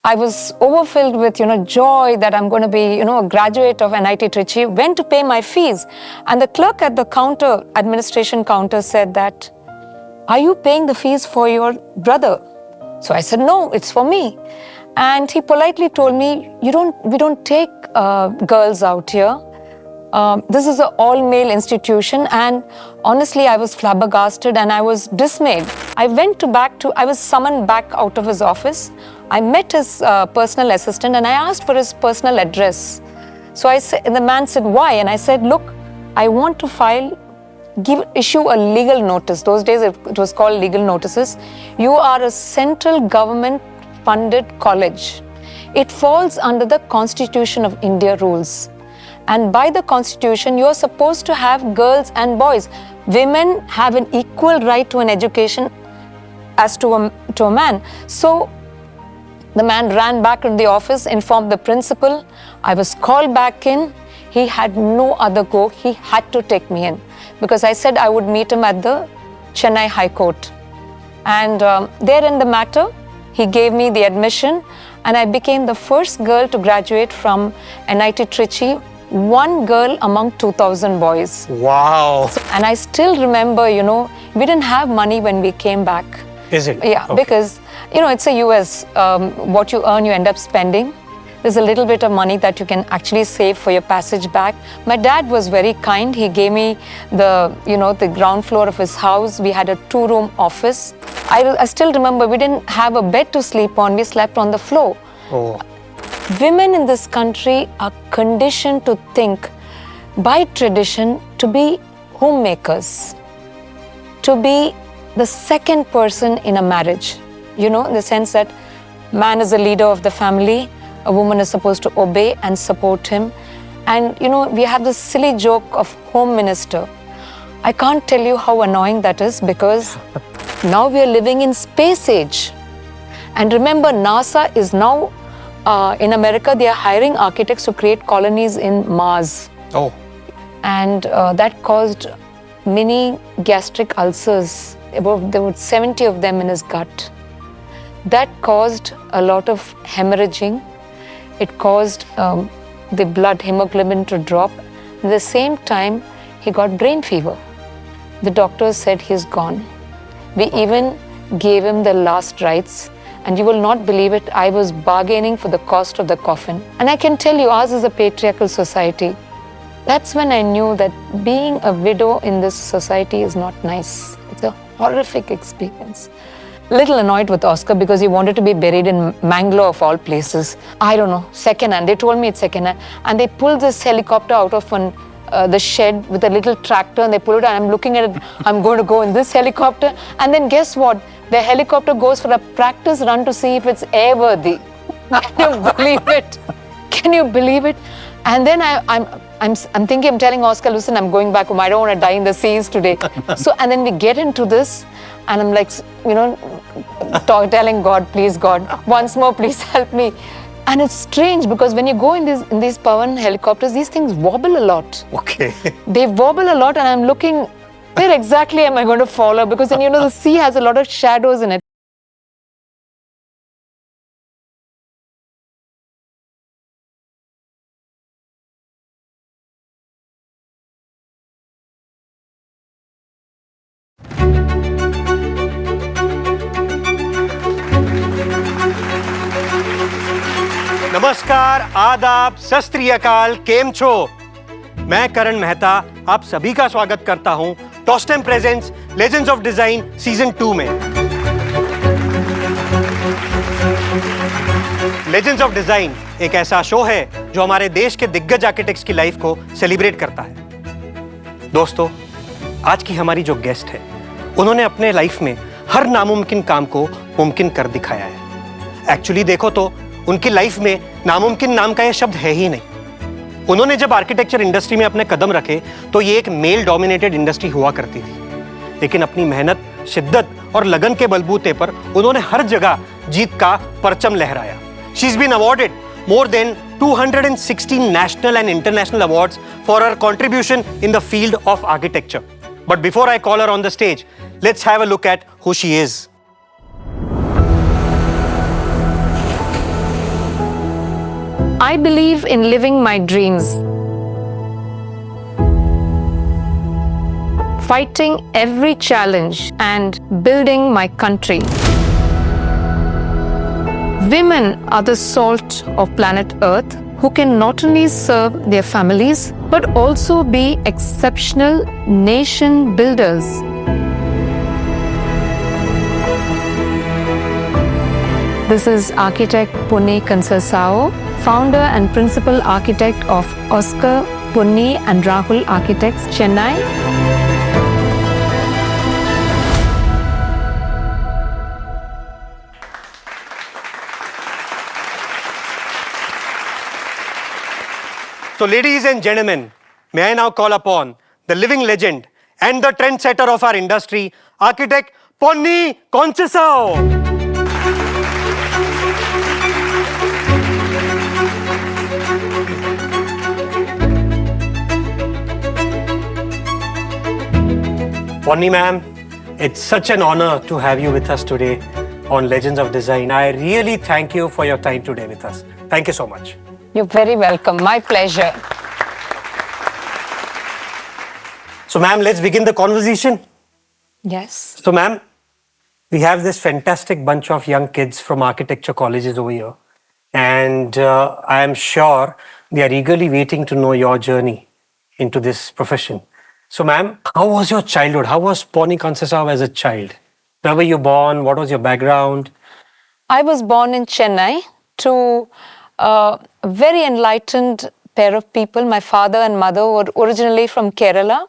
I was overfilled with, joy that I'm going to be, a graduate of NIT Trichy, went to pay my fees. And the clerk at the counter, administration counter, said that, "Are you paying the fees for your brother?" So I said, "No, it's for me." And he politely told me, we don't take girls out here. This is an all-male institution, and honestly, I was flabbergasted and I was dismayed. I was summoned back out of his office. I met his personal assistant and I asked for his personal address. So the man said, "Why?" And I said, "Look, I want to issue a legal notice." Those days it was called legal notices. You are a central government funded college. It falls under the Constitution of India rules. And by the Constitution, you're supposed to have girls and boys. Women have an equal right to an education as to a man. So the man ran back into the office, informed the principal. I was called back in. He had no other go. He had to take me in because I said I would meet him at the Chennai High Court. And there in the matter, he gave me the admission and I became the first girl to graduate from NIT Trichy, one girl among 2,000 boys. Wow. And I still remember, we didn't have money when we came back. Is it? Yeah, okay. Because, it's a US. What you earn, you end up spending. There's a little bit of money that you can actually save for your passage back. My dad was very kind. He gave me the ground floor of his house. We had a 2-room office. I still remember we didn't have a bed to sleep on. We slept on the floor. Oh. Women in this country are conditioned to think, by tradition, to be homemakers, to be the second person in a marriage. In the sense that man is the leader of the family, a woman is supposed to obey and support him. And, we have this silly joke of home minister. I can't tell you how annoying that is because now we are living in space age. And remember, NASA is now, in America, they are hiring architects to create colonies in Mars. Oh. And that caused many gastric ulcers. There were 70 of them in his gut. That caused a lot of hemorrhaging. It caused the blood hemoglobin to drop. At the same time, he got brain fever. The doctors said he's gone. We even gave him the last rites. And you will not believe it, I was bargaining for the cost of the coffin. And I can tell you, ours is a patriarchal society. That's when I knew that being a widow in this society is not nice. It's a horrific experience. Little annoyed with Oscar because he wanted to be buried in Mangalore of all places. I don't know, secondhand. They told me it's secondhand. And they pulled this helicopter out of the shed with a little tractor and they pulled it and I'm looking at it, I'm going to go in this helicopter. And then guess what? The helicopter goes for a practice run to see if it's airworthy. Can you believe it? Can you believe it? And then I'm thinking, I'm telling Oscar, listen, I'm going back home. I don't want to die in the seas today. And then we get into this and I'm like, telling God, please God, once more, please help me. And it's strange because when you go in these Pavan helicopters, these things wobble a lot. Okay. They wobble a lot and I'm looking, where exactly am I going to follow? Because then, the sea has a lot of shadows in it. नमस्कार, आदाब, सत श्री अकाल, केम छो? मैं करण मेहता आप सभी का स्वागत करता हूं Tostem presents legends of design season 2 में। लेजेंड्स ऑफ डिजाइन एक ऐसा शो है जो हमारे देश के दिग्गज आर्किटेक्ट्स की लाइफ को सेलिब्रेट करता है। दोस्तों, आज की हमारी जो गेस्ट है, उन्होंने अपने लाइफ में हर नामुमकिन काम को मुमकिन कर दिखाया है। एक्चुअली देखो तो उनकी लाइफ में नामुमकिन नाम का यह शब्द है ही नहीं। उन्होंने जब आर्किटेक्चर इंडस्ट्री में अपने कदम रखे तो ये एक मेल डोमिनेटेड इंडस्ट्री हुआ करती थी, लेकिन अपनी मेहनत, शिद्दत और लगन के बलबूते पर उन्होंने हर जगह जीत का परचम लहराया। She is been awarded more than 216 national and international awards for her contribution in the field of architecture. But before I call her on the stage, let's have a look at who she is. I believe in living my dreams, fighting every challenge and building my country. Women are the salt of planet Earth who can not only serve their families but also be exceptional nation builders. This is architect Ponni Concessao, founder and principal architect of Oscar, Ponni and Rahul Architects, Chennai. So ladies and gentlemen, may I now call upon the living legend and the trendsetter of our industry, architect Ponni Concessao. Ponni ma'am, it's such an honor to have you with us today on Legends of Design. I really thank you for your time today with us. Thank you so much. You're very welcome. My pleasure. So ma'am, let's begin the conversation. Yes. So ma'am, we have this fantastic bunch of young kids from architecture colleges over here. And I am sure they are eagerly waiting to know your journey into this profession. So ma'am, how was your childhood? How was Ponni Concessao as a child? Where were you born? What was your background? I was born in Chennai to a very enlightened pair of people. My father and mother were originally from Kerala.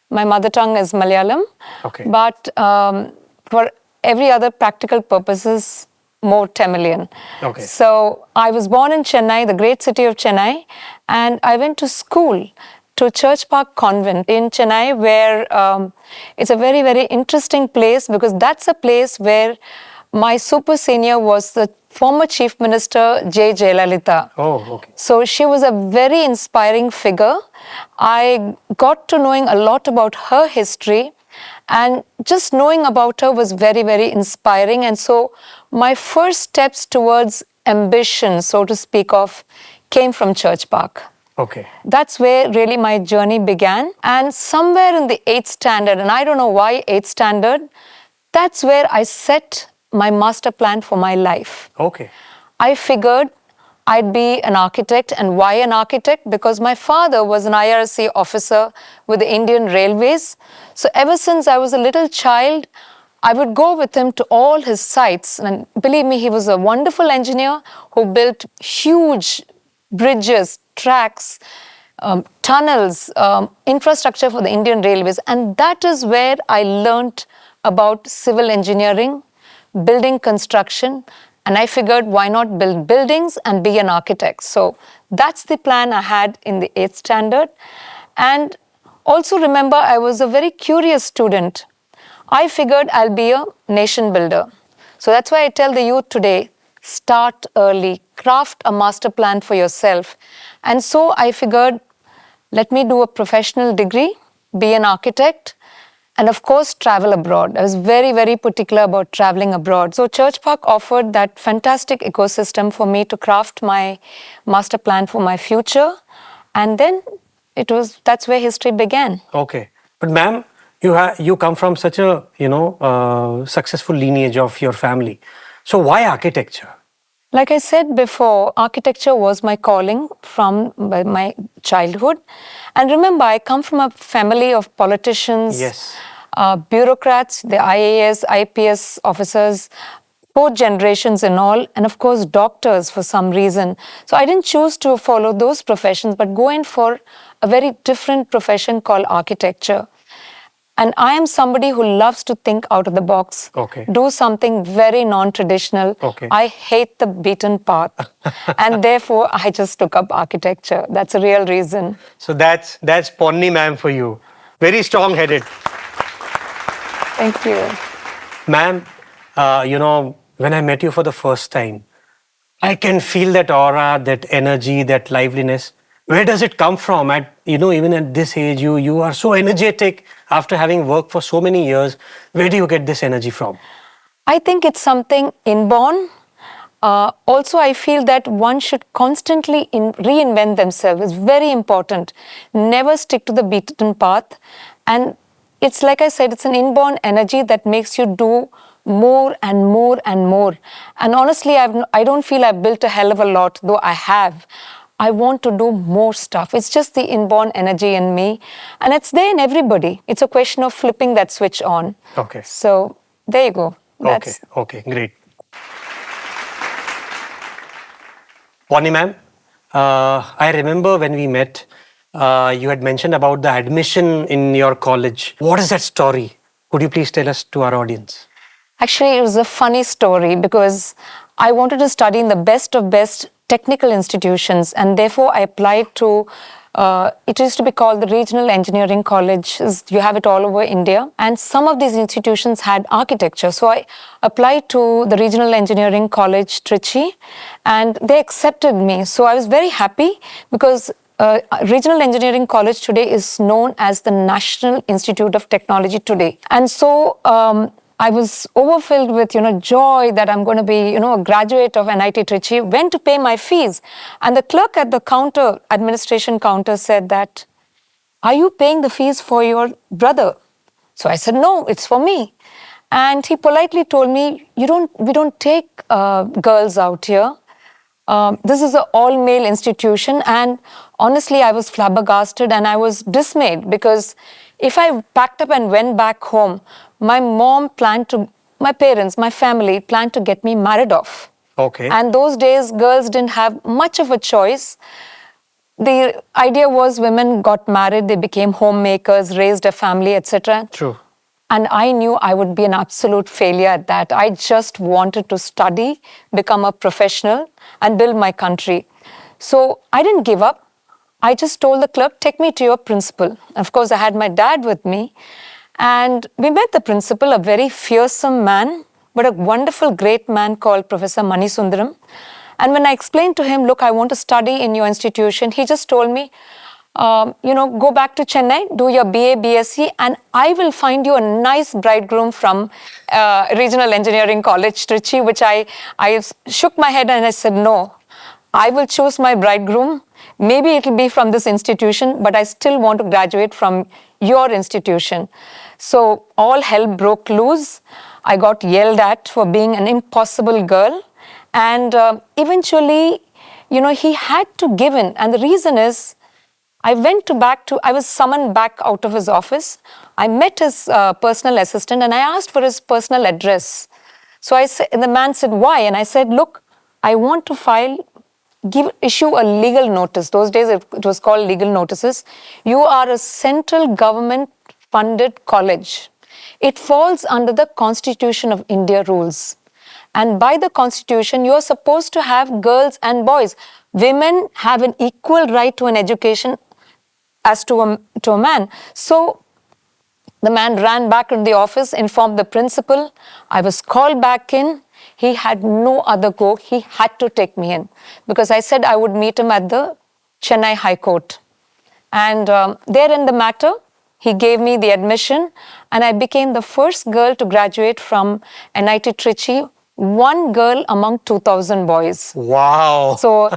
My mother tongue is Malayalam. Okay. But for every other practical purposes, more Tamilian. Okay. So I was born in Chennai, the great city of Chennai, and I went to school to Church Park Convent in Chennai, where it's a very, very interesting place because that's a place where my super senior was the former Chief Minister J. Jayalalitha. Oh, okay. So she was a very inspiring figure. I got to knowing a lot about her history, and just knowing about her was very, very inspiring. And so my first steps towards ambition, so to speak of, came from Church Park. Okay. That's where really my journey began. And somewhere in the 8th standard, and I don't know why 8th standard, that's where I set my master plan for my life. Okay. I figured I'd be an architect. And why an architect? Because my father was an IRC officer with the Indian Railways. So ever since I was a little child, I would go with him to all his sites. And believe me, he was a wonderful engineer who built huge bridges, tracks, tunnels, infrastructure for the Indian Railways. And that is where I learnt about civil engineering, building construction, and I figured why not build buildings and be an architect. So that's the plan I had in the 8th standard. And also remember, I was a very curious student. I figured I'll be a nation builder. So that's why I tell the youth today, start early, craft a master plan for yourself. And so I figured, let me do a professional degree, be an architect, and of course, travel abroad. I was very, very particular about traveling abroad. So Church Park offered that fantastic ecosystem for me to craft my master plan for my future. And then that's where history began. Okay. But ma'am, you come from such a, successful lineage of your family. So why architecture? Like I said before, architecture was my calling from my childhood. And remember, I come from a family of politicians, Yes. Bureaucrats, the IAS, IPS officers, 4 generations in all, and of course, doctors for some reason. So I didn't choose to follow those professions, but go in for a very different profession called architecture. And I am somebody who loves to think out of the box, Okay. do something very non-traditional. Okay. I hate the beaten path. And therefore, I just took up architecture. That's a real reason. So that's Ponni ma'am for you. Very strong-headed. Thank you. Ma'am, when I met you for the first time, I can feel that aura, that energy, that liveliness. Where does it come from? Even at this age, you are so energetic after having worked for so many years. Where do you get this energy from? I think it's something inborn. Also, I feel that one should constantly reinvent themselves. It's very important. Never stick to the beaten path. And it's like I said, it's an inborn energy that makes you do more and more and more. And honestly, I don't feel I've built a hell of a lot, though I have. I want to do more stuff. It's just the inborn energy in me. And it's there in everybody. It's a question of flipping that switch on. Okay. So there you go. Okay, great. Ponni ma'am, I remember when we met, you had mentioned about the admission in your college. What is that story? Could you please tell us to our audience? Actually, it was a funny story because I wanted to study in the best of best technical institutions, and therefore I applied to, it used to be called the Regional Engineering Colleges. You have it all over India. And some of these institutions had architecture. So I applied to the Regional Engineering College, Trichy, and they accepted me. So I was very happy because Regional Engineering College today is known as the National Institute of Technology today. And so I was overfilled with, joy that I'm going to be, a graduate of NIT Trichy, went to pay my fees. And the clerk at the administration counter said that, "Are you paying the fees for your brother?" So I said, "No, it's for me." And he politely told me, we don't take girls out here. This is an all-male institution, and honestly, I was flabbergasted and I was dismayed because if I packed up and went back home, my parents, my family planned to get me married off. Okay. And those days, girls didn't have much of a choice. The idea was women got married, they became homemakers, raised a family, etc. True. And I knew I would be an absolute failure at that. I just wanted to study, become a professional, and build my country. So I didn't give up. I just told the clerk, "Take me to your principal." Of course, I had my dad with me. And we met the principal, a very fearsome man, but a wonderful, great man called Professor Mani Sundaram. And when I explained to him, "Look, I want to study in your institution," he just told me, go back to Chennai, do your BA, BSc, and I will find you a nice bridegroom from Regional Engineering College, Trichy, which I shook my head and I said, "No, I will choose my bridegroom. Maybe it will be from this institution, but I still want to graduate from your institution." So all hell broke loose. I got yelled at for being an impossible girl. And eventually, he had to give in. And the reason is, I was summoned back out of his office. I met his personal assistant and I asked for his personal address. So the man said, "Why?" And I said, "Look, I want to issue a legal notice." Those days it was called legal notices. "You are a central government funded college. It falls under the Constitution of India rules. And by the Constitution, you're supposed to have girls and boys. Women have an equal right to an education as to a man." So the man ran back into the office, informed the principal. I was called back in. He had no other go. He had to take me in because I said I would meet him at the Chennai High Court. And there in the matter, he gave me the admission and I became the first girl to graduate from NIT Trichy, one girl among 2,000 boys. Wow. So,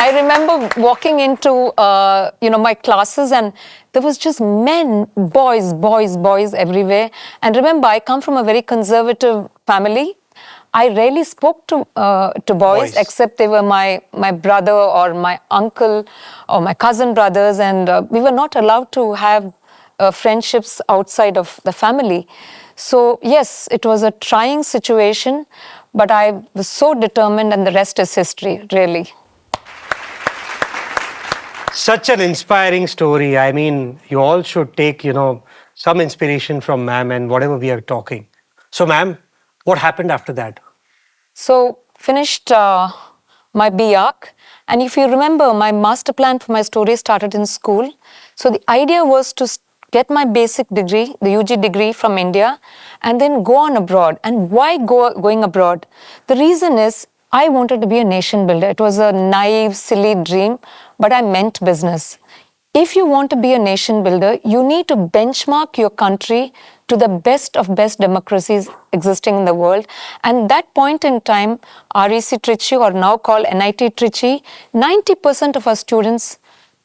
I remember walking into, my classes and there was just men, boys everywhere. And remember, I come from a very conservative family. I rarely spoke to boys, except they were my brother or my uncle or my cousin brothers. And we were not allowed to have friendships outside of the family. So yes, it was a trying situation, but I was so determined and the rest is history, really. Such an inspiring story. I mean, you all should take, some inspiration from ma'am and whatever we are talking. So ma'am, what happened after that? So finished my B.Arch. And if you remember, my master plan for my story started in school. So the idea was to get my basic degree, the UG degree from India, and then go on abroad. And why going abroad? The reason is I wanted to be a nation builder. It was a naive, silly dream, but I meant business. if you want to be a nation builder, you need to benchmark your country to the best of best democracies existing in the world. And that point in time, REC Trichy, or now called NIT Trichy, 90% of our students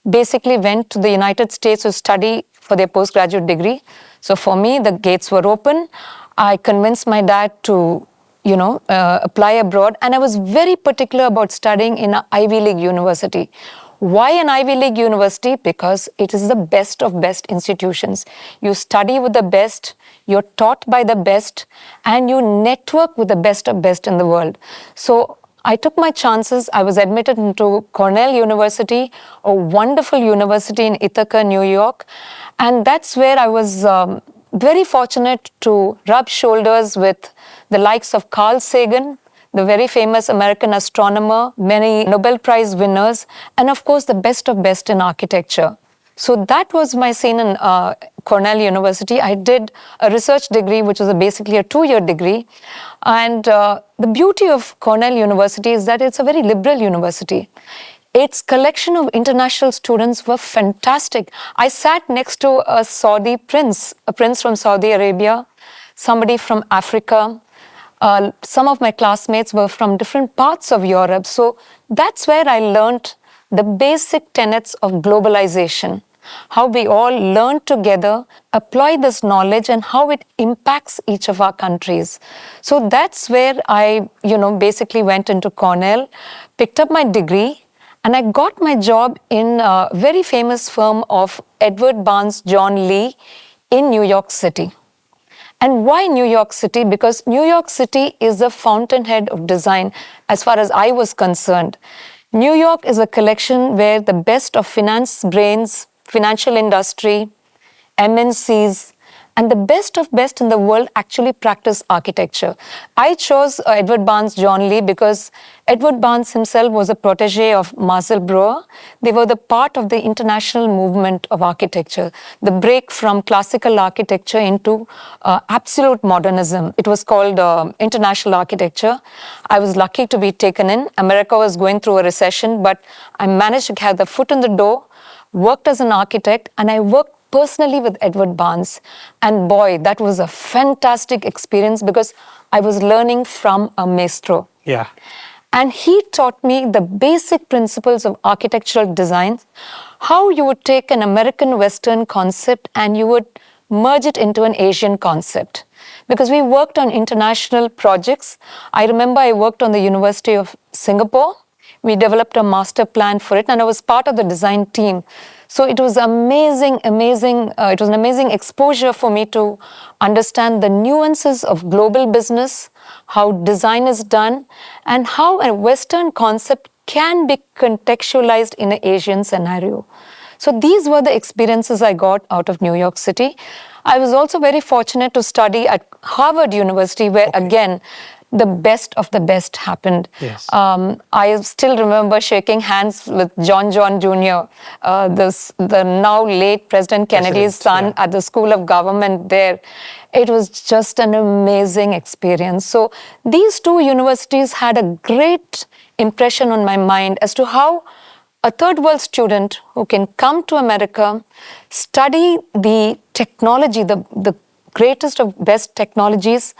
basically went to the United States to study for their postgraduate degree. So for me, the gates were open. I convinced my dad to apply abroad. And I was very particular about studying in an Ivy League university. Why an Ivy League university? Because it is the best of best institutions. You study with the best, you're taught by the best, and you network with the best of best in the world. So I took my chances. I was admitted into Cornell University, a wonderful university in Ithaca, New York. And that's where I was very fortunate to rub shoulders with the likes of Carl Sagan, the very famous American astronomer, many Nobel Prize winners, and of course the best of best in architecture. So that was my scene in Cornell University. I did a research degree, which was basically a 2-year degree. And the beauty of Cornell University is that it's a very liberal university. Its collection of international students were fantastic. I sat next to a Saudi prince, a prince from Saudi Arabia, somebody from Africa. Some of my classmates were from different parts of Europe. So that's where I learned the basic tenets of globalization, how we all learn together, apply this knowledge, and how it impacts each of our countries. So that's where I, basically went into Cornell, picked up my degree, and I got my job in a very famous firm of Edward Barnes John Lee in New York City. And why New York City? Because New York City is the fountainhead of design as far as I was concerned. New York is a collection where the best of finance brains, financial industry, MNCs, and the best of best in the world actually practice architecture. I chose Edward Barnes John Lee because Edward Barnes himself was a protege of Marcel Breuer. They were the part of the international movement of architecture, the break from classical architecture into absolute modernism. It was called international architecture. I was lucky to be taken in. America was going through a recession, but I managed to have the foot in the door, worked as an architect, and I worked personally with Edward Barnes. And boy, that was a fantastic experience because I was learning from a maestro. Yeah. And he taught me the basic principles of architectural design, how you would take an American Western concept and you would merge it into an Asian concept. Because we worked on international projects. I remember I worked on the University of Singapore. We developed a master plan for it, and I was part of the design team. So it was amazing. It was an amazing exposure for me to understand the nuances of global business, how design is done, and how a Western concept can be contextualized in an Asian scenario. So these were the experiences I got out of New York City. I was also very fortunate to study at Harvard University, where again, the best of the best happened. Yes. I still remember shaking hands with John Jr., the now late President Kennedy's son, at the School of Government there. It was just an amazing experience. So these two universities had a great impression on my mind as to how a third world student who can come to America, study the technology, the greatest of best technologies,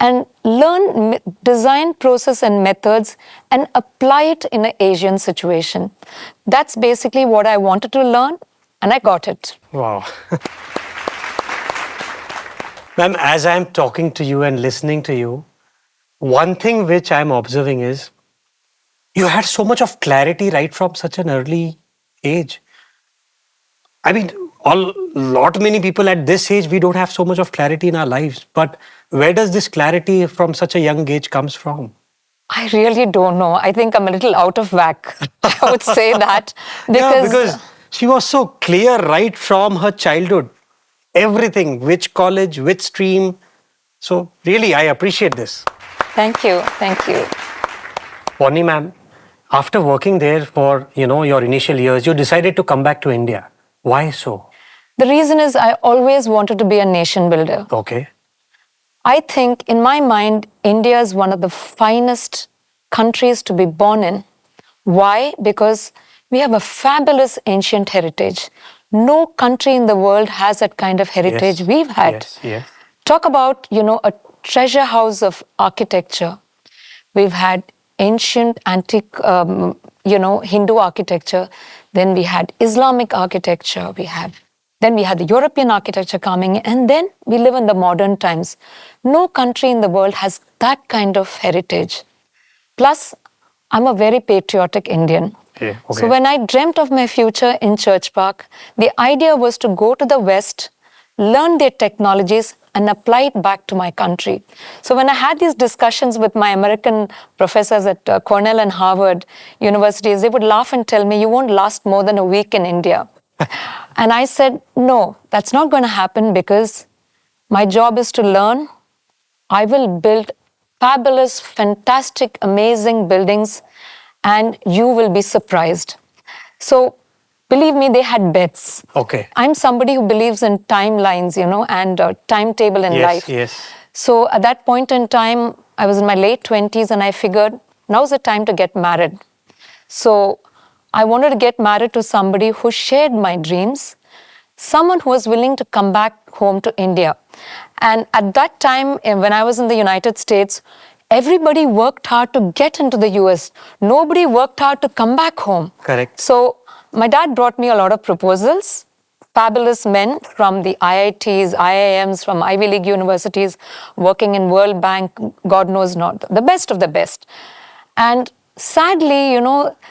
and learn design process and methods and apply it in an Asian situation. That's basically what I wanted to learn, and I got it. Wow. Ma'am, as I'm talking to you and listening to you, one thing which I'm observing is you had so much of clarity right from such an early age. I mean, many people at this age, we don't have so much of clarity in our lives. But where does this clarity from such a young age comes from? I really don't know. I think I'm a little out of whack. I would say that. Because she was so clear right from her childhood. Everything, which college, which stream. So really, I appreciate this. Thank you. Ponni ma'am, after working there for, your initial years, you decided to come back to India. Why so? The reason is I always wanted to be a nation builder. Okay. I think in my mind, India is one of the finest countries to be born in. Why? Because We have a fabulous ancient heritage. No country in the world has that kind of heritage we've had. Yes. Talk about, a treasure house of architecture. We've had ancient, antique, Hindu architecture. Then we had Islamic architecture. Then we had the European architecture coming, and then we live in the modern times. No country in the world has that kind of heritage. Plus, I'm a very patriotic Indian. Okay. So when I dreamt of my future in Church Park, the idea was to go to the West, learn their technologies, and apply it back to my country. So when I had these discussions with my American professors at Cornell and Harvard universities, they would laugh and tell me, you won't last more than a week in India. And I said, no, that's not going to happen because my job is to learn. I will build fabulous, fantastic, amazing buildings, and you will be surprised. So believe me, they had bets. Okay. I'm somebody who believes in timelines, and timetable in life. Yes. So at that point in time, I was in my late 20s and I figured, now's the time to get married. So I wanted to get married to somebody who shared my dreams, someone who was willing to come back home to India. And at that time, when I was in the United States, everybody worked hard to get into the US. Nobody worked hard to come back home. Correct. So my dad brought me a lot of proposals, fabulous men from the IITs, IIMs, from Ivy League universities, working in World Bank, God knows not, the best of the best. And sadly,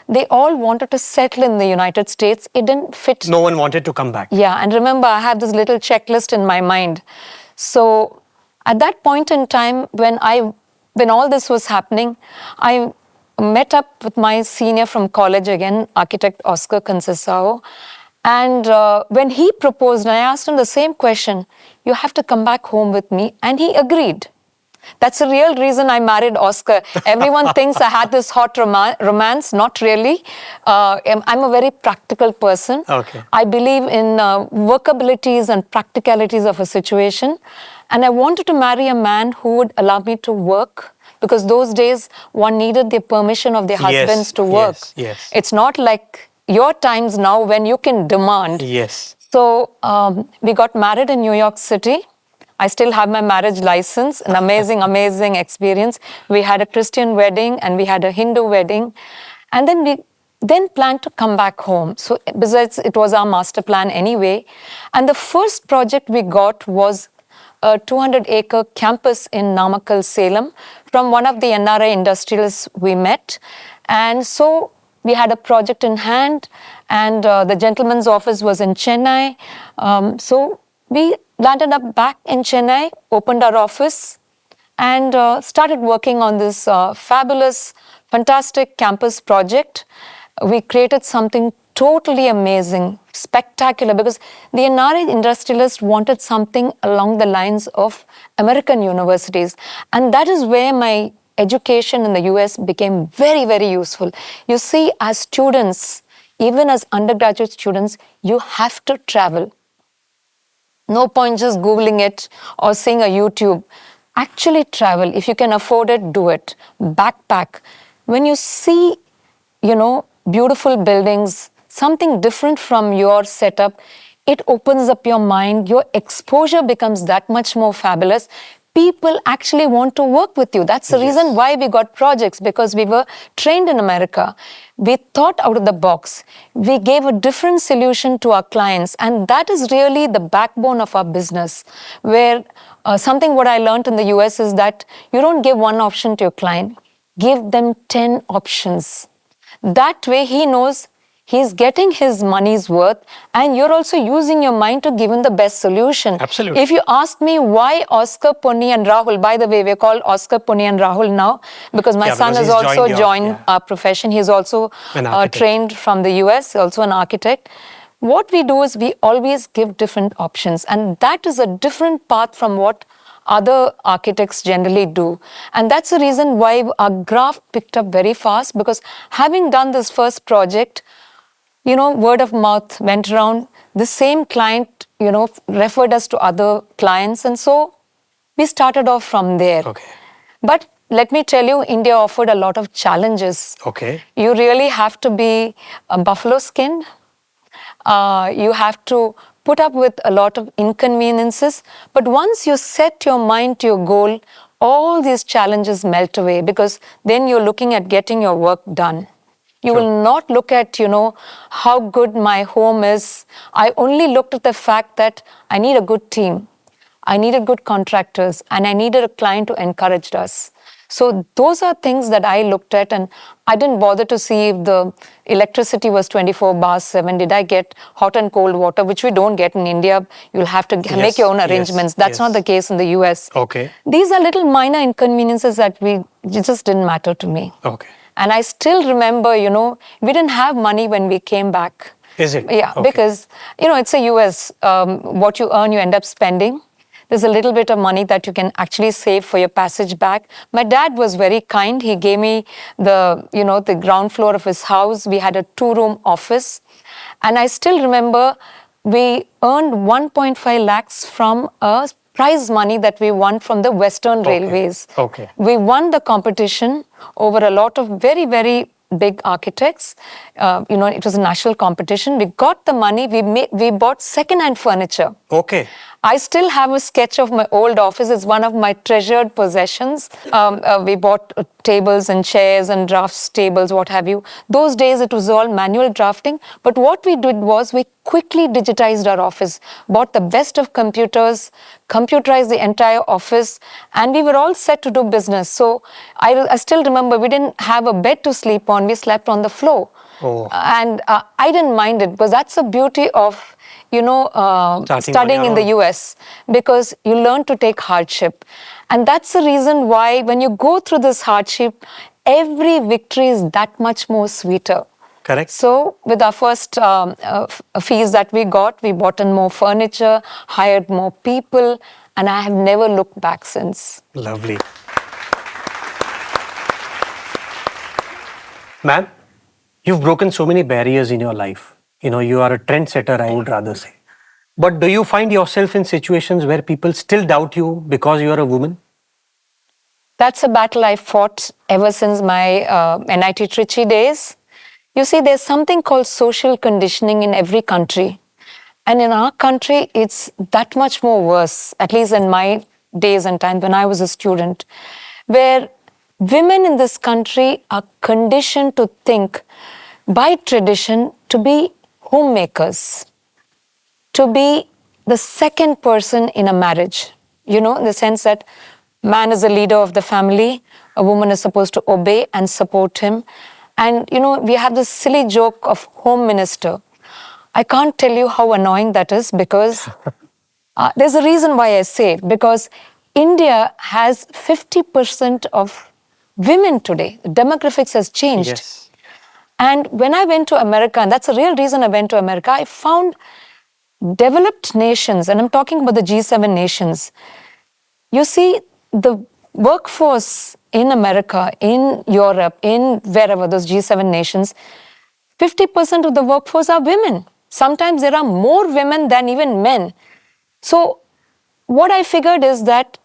they all wanted to settle in the United States. It didn't fit. No one wanted to come back. Yeah, and remember, I have this little checklist in my mind. So at that point in time, when all this was happening, I met up with my senior from college again, architect Oscar Concessao. And when he proposed, I asked him the same question, you have to come back home with me. And he agreed. That's the real reason I married Oscar. Everyone thinks I had this hot romance. Not really. I'm a very practical person. Okay. I believe in workabilities and practicalities of a situation. And I wanted to marry a man who would allow me to work, because those days one needed the permission of their husbands to work. Yes. It's not like your times now when you can demand. Yes. So we got married in New York City. I still have my marriage license, an amazing, amazing experience. We had a Christian wedding and we had a Hindu wedding. And then we planned to come back home. So besides, it was our master plan anyway. And the first project we got was a 200-acre campus in Namakkal, Salem, from one of the NRI industrialists we met. And so we had a project in hand, and the gentleman's office was in Chennai. So we landed up back in Chennai, opened our office, and started working on this fabulous, fantastic campus project. We created something totally amazing, spectacular, because the NRI industrialists wanted something along the lines of American universities. And that is where my education in the US became very, very useful. You see, as students, even as undergraduate students, you have to travel. No point just Googling it or seeing a YouTube. Actually travel. If you can afford it, do it. Backpack. When you see, beautiful buildings, something different from your setup, it opens up your mind. Your exposure becomes that much more fabulous. People actually want to work with you. That's the reason why we got projects, because we were trained in America. We thought out of the box. We gave a different solution to our clients. And that is really the backbone of our business, where something what I learned in the US is that you don't give one option to your client. Give them 10 options. That way he knows he's getting his money's worth, and you're also using your mind to give him the best solution. Absolutely. If you ask me why Oscar, Ponni and Rahul, by the way, we're called Oscar, Ponni and Rahul now, because my son has also joined our profession. He's also trained from the US, also an architect. What we do is we always give different options, and that is a different path from what other architects generally do. And that's the reason why our graph picked up very fast, because having done this first project, word of mouth went around. The same client, referred us to other clients. And so we started off from there. Okay. But let me tell you, India offered a lot of challenges. Okay. You really have to be buffalo skinned. You have to put up with a lot of inconveniences. But once you set your mind to your goal, all these challenges melt away, because then you're looking at getting your work done. You Sure. will not look at, how good my home is. I only looked at the fact that I need a good team. I needed good contractors, and I needed a client who encouraged us. So those are things that I looked at, and I didn't bother to see if the electricity was 24/7. Did I get hot and cold water, which we don't get in India? You'll have to Yes, make your own yes, arrangements. That's not yes. the case in the US. Okay. These are little minor inconveniences that it just didn't matter to me. Okay. And I still remember, we didn't have money when we came back. Is it? Yeah, Okay. because, it's a US. What you earn, you end up spending. There's a little bit of money that you can actually save for your passage back. My dad was very kind. He gave me the ground floor of his house. We had a 2-room office. And I still remember we earned 1.5 lakhs from a prize money that we won from the Western Railways. Okay. We won the competition over a lot of very, very big architects. It was a national competition. We got the money. We bought second-hand furniture. Okay. I still have a sketch of my old office. It's one of my treasured possessions. We bought tables and chairs and drafts tables, what have you. Those days it was all manual drafting. But what we did was we quickly digitized our office, bought the best of computers, computerized the entire office, and we were all set to do business. So I still remember we didn't have a bed to sleep on. We slept on the floor. Oh. And I didn't mind it, because that's the beauty of studying in the US, because you learn to take hardship. And that's the reason why when you go through this hardship, every victory is that much more sweeter. Correct. So with our first fees that we bought in more furniture, hired more people, and I have never looked back since. Lovely. Ma'am, you've broken so many barriers in your life. You are a trendsetter, I would rather say. But do you find yourself in situations where people still doubt you because you are a woman? That's a battle I fought ever since my NIT Trichy days. You see, there's something called social conditioning in every country. And in our country, it's that much more worse, at least in my days and time when I was a student, where women in this country are conditioned to think, by tradition, to be homemakers, to be the second person in a marriage, in the sense that man is the leader of the family, a woman is supposed to obey and support him. And, we have this silly joke of home minister. I can't tell you how annoying that is, because there's a reason why I say it, because India has 50% of women today. The demographics has changed. Yes. And when I went to America, and that's the real reason I went to America, I found developed nations, and I'm talking about the G7 nations. You see, the workforce in America, in Europe, in wherever, those G7 nations, 50% of the workforce are women. Sometimes there are more women than even men. So what I figured is that,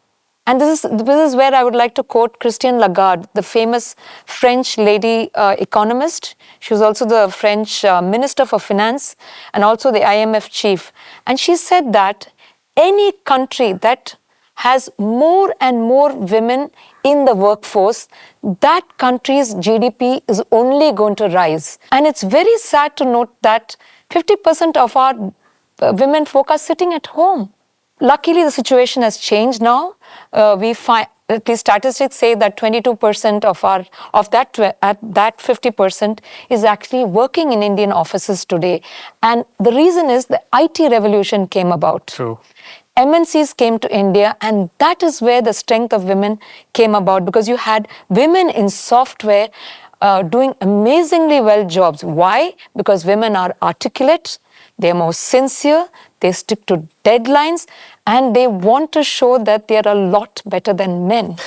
and this is where I would like to quote Christine Lagarde, the famous French lady economist. She was also the French Minister for Finance and also the IMF chief. And she said that any country that has more and more women in the workforce, that country's GDP is only going to rise. And it's very sad to note that 50% of our women folk are sitting at home. Luckily, the situation has changed now. We find, at least statistics say that 22% of that 50% is actually working in Indian offices today. And the reason is the IT revolution came about. True. MNCs came to India, and that is where the strength of women came about, because you had women in software doing amazingly well jobs. Why? Because women are articulate, they're more sincere, they stick to deadlines, and they want to show that they are a lot better than men.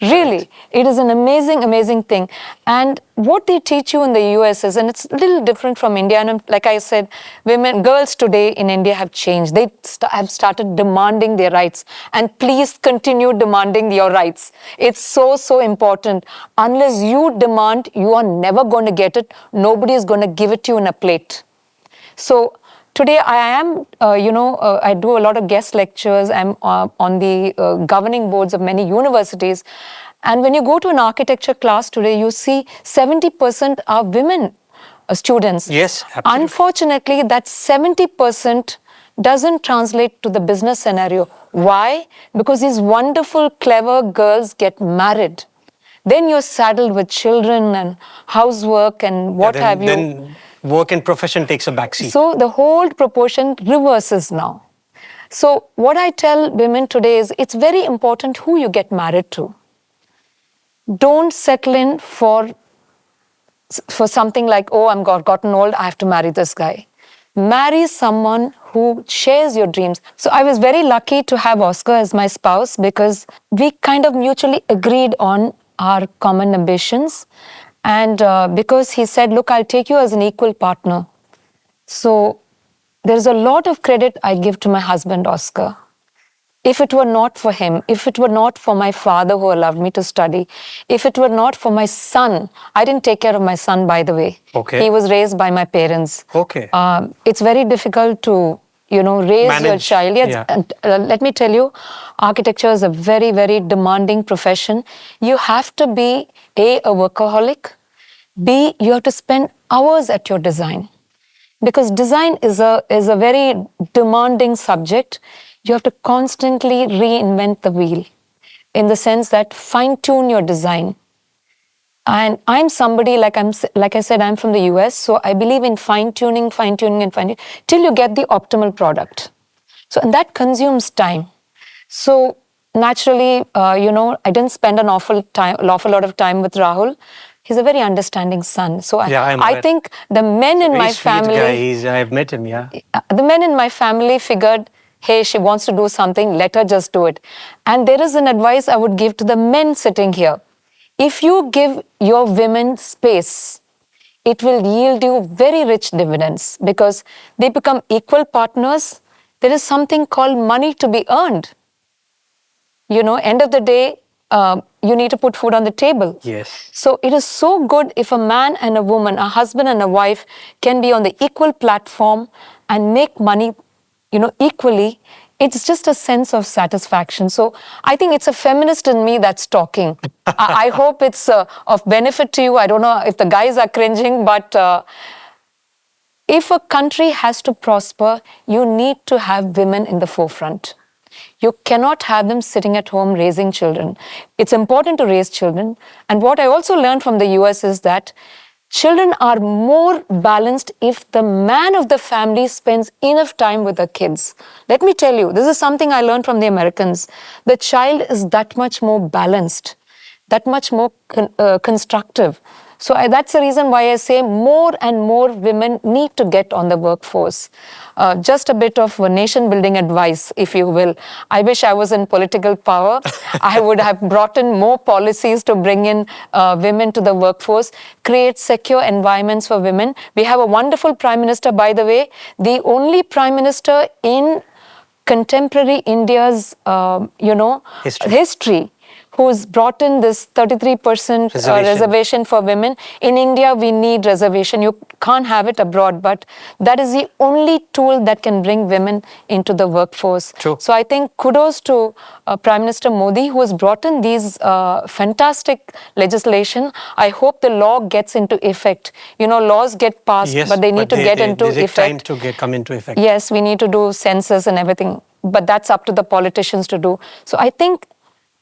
Really, it is an amazing, amazing thing. And what they teach you in the US is, and it's a little different from India, and like I said, girls today in India have changed. They have started demanding their rights. And please continue demanding your rights. It's so, so important. Unless you demand, you are never going to get it. Nobody is going to give it to you in a plate. So today I am, I do a lot of guest lectures. I'm on the governing boards of many universities. And when you go to an architecture class today, you see 70% are women students. Yes, absolutely. Unfortunately, that 70% doesn't translate to the business scenario. Why? Because these wonderful, clever girls get married. Then you're saddled with children and housework and what have you. Then work and profession takes a backseat. So the whole proportion reverses now. So what I tell women today is it's very important who you get married to. Don't settle in for something like, oh, I'm gotten old, I have to marry this guy. Marry someone who shares your dreams. So I was very lucky to have Oscar as my spouse because we kind of mutually agreed on our common ambitions. And because he said, look, I'll take you as an equal partner. So there's a lot of credit I give to my husband, Oscar. If it were not for him, if it were not for my father who allowed me to study, if it were not for my son, I didn't take care of my son, by the way. Okay. He was raised by my parents. Okay. It's very difficult to, raise your child. Yes. Yeah. And, let me tell you, architecture is a very, very demanding profession. You have to be a workaholic. B, you have to spend hours at your design. Because design is a very demanding subject. You have to constantly reinvent the wheel in the sense that fine-tune your design. And I'm somebody, like I said, I'm from the US, so I believe in fine-tuning till you get the optimal product. So, and that consumes time. So naturally, I didn't spend an awful lot of time with Rahul. He's a very understanding son. So I think the men in my family... Guy. I've met him, yeah. The men in my family figured, hey, she wants to do something, let her just do it. And there is an advice I would give to the men sitting here. If you give your women space, it will yield you very rich dividends because they become equal partners. There is something called money to be earned. End of the day, you need to put food on the table. Yes. So it is so good if a man and a woman, a husband and a wife can be on the equal platform and make money equally. It's just a sense of satisfaction. So I think it's a feminist in me that's talking. I hope it's of benefit to you. I don't know if the guys are cringing, but if a country has to prosper, you need to have women in the forefront. You cannot have them sitting at home raising children. It's important to raise children. And what I also learned from the US is that children are more balanced if the man of the family spends enough time with the kids. Let me tell you, this is something I learned from the Americans. The child is that much more balanced, that much more constructive. So that's the reason why I say more and more women need to get on the workforce. Just a bit of nation building advice, if you will. I wish I was in political power. I would have brought in more policies to bring in women to the workforce, create secure environments for women. We have a wonderful Prime Minister, by the way, the only Prime Minister in contemporary India's, history who's brought in this 33% reservation for women. In India, we need reservation. You can't have it abroad, but that is the only tool that can bring women into the workforce. True. So I think kudos to Prime Minister Modi, who has brought in these fantastic legislation. I hope the law gets into effect. Laws get passed, yes, but they need to get into effect. They take time to come into effect. Yes, we need to do census and everything, but that's up to the politicians to do. So I think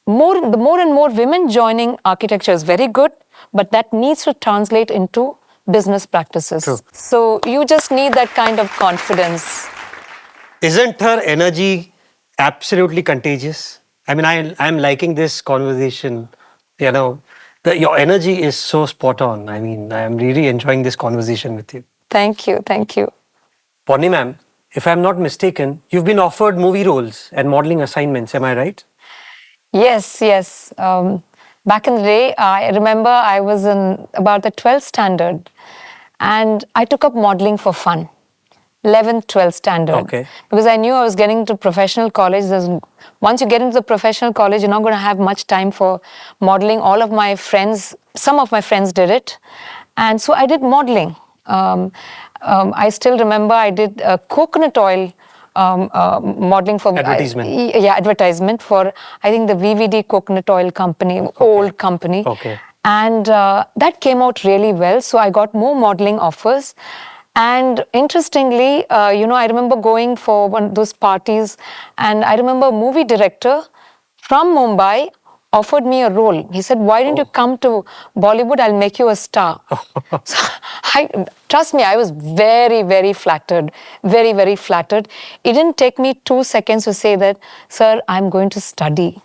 the more and more women joining architecture is very good, but that needs to translate into business practices. True. So you just need that kind of confidence. Isn't her energy absolutely contagious? I mean, I'm liking this conversation. Your energy is so spot on. I mean, I'm really enjoying this conversation with you. Thank you. Ponni ma'am, if I'm not mistaken, you've been offered movie roles and modeling assignments. Am I right? Yes, yes. Back in the day, I remember I was in about the 12th standard and I took up modeling for fun. 11th, 12th standard. Okay. Because I knew I was getting to professional college. Once you get into the professional college, you're not going to have much time for modeling. All of my friends, some of my friends did it. And so I did modeling. I still remember I did coconut oil modeling for Advertisement. Advertisement for I think the VVD coconut oil company, old company. Okay. And that came out really well. So I got more modeling offers. And interestingly, I remember going for one of those parties, and I remember a movie director from Mumbai offered me a role. He said, "Why don't you come to Bollywood? I'll make you a star." So trust me, I was very, very flattered, very, very flattered. It didn't take me 2 seconds to say that, "Sir, I'm going to study.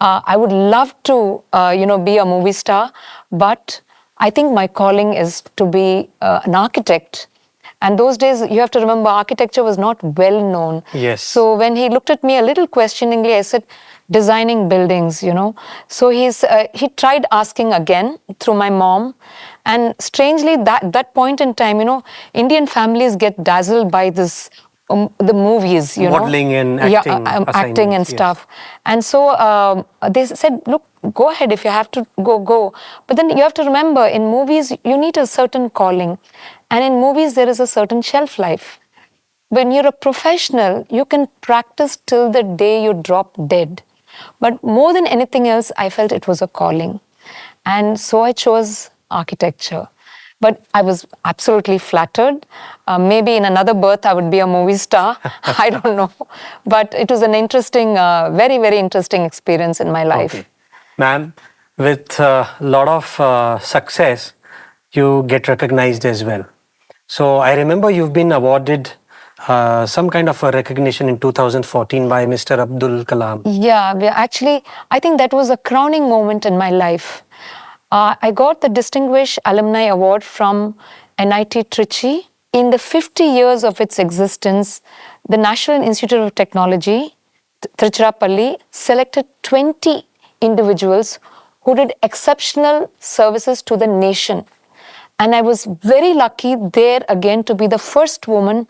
I would love to, be a movie star, but I think my calling is to be an architect." And those days, you have to remember, architecture was not well known. Yes. So when he looked at me a little questioningly, I said, "Designing buildings, you know." So he tried asking again through my mom. And strangely, that point in time, Indian families get dazzled by this, the movies, Modeling and acting acting and assignments, yes. stuff. And so they said, "Look, go ahead if you have to go." But then you have to remember, in movies, you need a certain calling. And in movies, there is a certain shelf life. When you're a professional, you can practice till the day you drop dead. But more than anything else, I felt it was a calling. And so I chose architecture. But I was absolutely flattered. Maybe in another birth, I would be a movie star. I don't know. But it was an interesting, very, very interesting experience in my life. Okay. Ma'am, with a lot of success, you get recognized as well. So I remember you've been awarded some kind of a recognition in 2014 by Mr. Abdul Kalam. Yeah, actually, I think that was a crowning moment in my life. I got the Distinguished Alumni Award from NIT Trichy. In the 50 years of its existence, the National Institute of Technology, Tiruchirappalli, selected 20 individuals who did exceptional services to the nation. And I was very lucky there again to be the first woman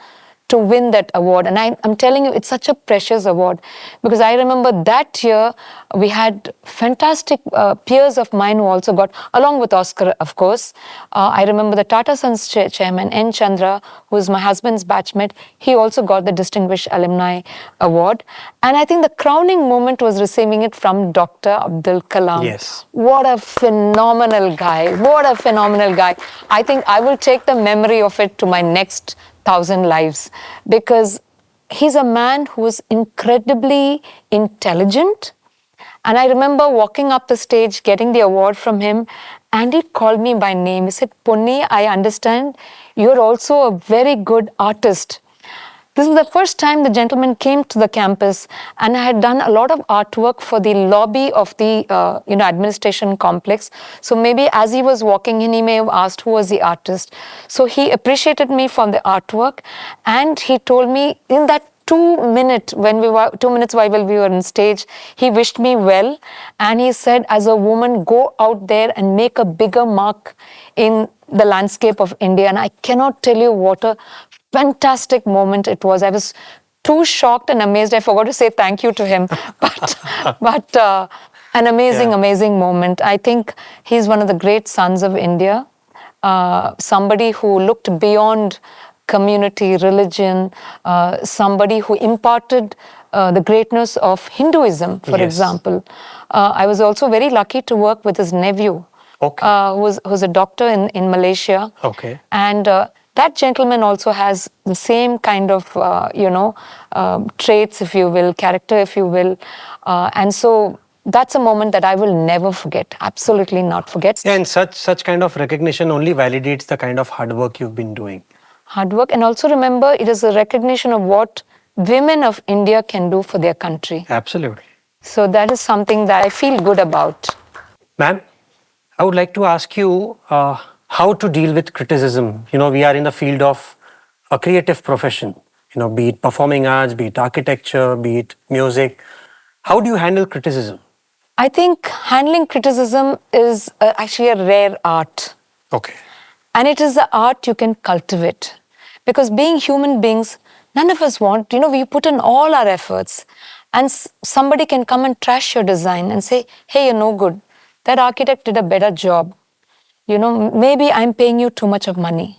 to win that award. And I'm telling you, it's such a precious award, because I remember that year we had fantastic peers of mine who also got, along with Oscar, of course. I remember the Tata Sons chairman, N. Chandra, who is my husband's batchmate. He also got the Distinguished Alumni Award. And I think the crowning moment was receiving it from Dr. Abdul Kalam. Yes. What a phenomenal guy. What a phenomenal guy. I think I will take the memory of it to my next 1,000 lives, because he's a man who is incredibly intelligent. And I remember walking up the stage, getting the award from him, and he called me by name. He said, "Ponni, I understand you're also a very good artist." This is the first time the gentleman came to the campus, and I had done a lot of artwork for the lobby of the administration complex. So maybe as he was walking in, he may have asked who was the artist. So he appreciated me for the artwork, and he told me in that 2 minutes while we were on stage, he wished me well, and he said, "As a woman, go out there and make a bigger mark in the landscape of India." And I cannot tell you what a fantastic moment it was. I was too shocked and amazed. I forgot to say thank you to him, but an amazing moment. I think he's one of the great sons of India. Somebody who looked beyond community, religion, somebody who imparted the greatness of Hinduism, for Yes. example. I was also very lucky to work with his nephew, Okay. who's a doctor in Malaysia. Okay. And that gentleman also has the same kind of, traits, if you will, character, if you will. And so that's a moment that I will never forget, absolutely not forget. Yeah, and such kind of recognition only validates the kind of hard work you've been doing. Hard work. And also remember, it is a recognition of what women of India can do for their country. Absolutely. So that is something that I feel good about. Ma'am, I would like to ask you how to deal with criticism. You know, we are in the field of a creative profession. Be it performing arts, be it architecture, be it music. How do you handle criticism? I think handling criticism is actually a rare art. Okay. And it is the art you can cultivate. Because being human beings, none of us want, we put in all our efforts. And somebody can come and trash your design and say, hey, you're no good. That architect did a better job. Maybe I'm paying you too much of money.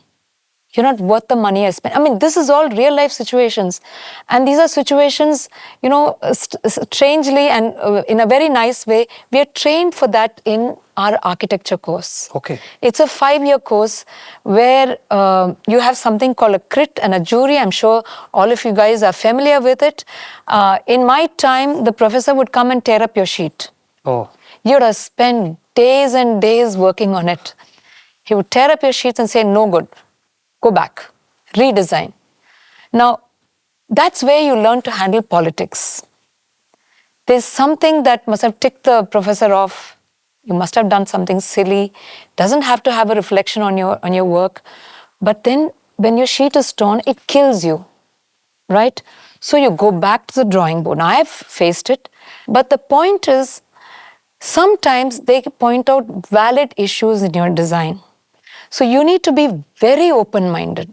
You're not worth the money I spent. I mean, this is all real life situations. And these are situations, strangely and in a very nice way, we are trained for that in our architecture course. Okay. It's a 5-year course where you have something called a crit and a jury. I'm sure all of you guys are familiar with it. In my time, the professor would come and tear up your sheet. Oh. You'd have spent days and days working on it. He would tear up your sheets and say, no good. Go back, redesign. Now, that's where you learn to handle politics. There's something that must have ticked the professor off. You must have done something silly. Doesn't have to have a reflection on your work. But then when your sheet is torn, it kills you, right? So you go back to the drawing board. Now, I've faced it. But the point is, sometimes they point out valid issues in your design. So you need to be very open-minded.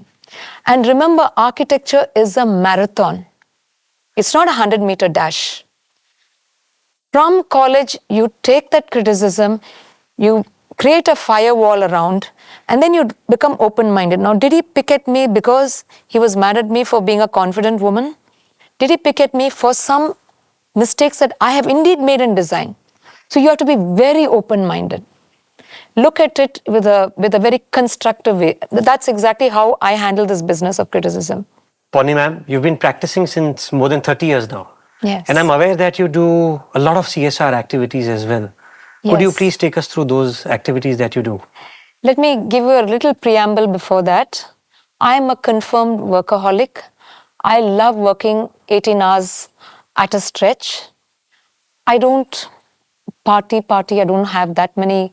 And remember, architecture is a marathon. It's not a 100-meter dash. From college, you take that criticism, you create a firewall around, and then you become open-minded. Now, did he pick at me because he was mad at me for being a confident woman? Did he pick at me for some mistakes that I have indeed made in design? So you have to be very open-minded. Look at it with a very constructive way. That's exactly how I handle this business of criticism. Ponni ma'am, you've been practicing since more than 30 years now. Yes. And I'm aware that you do a lot of CSR activities as well. Yes. Could you please take us through those activities that you do? Let me give you a little preamble before that. I'm a confirmed workaholic. I love working 18 hours at a stretch. I don't party. I don't have that many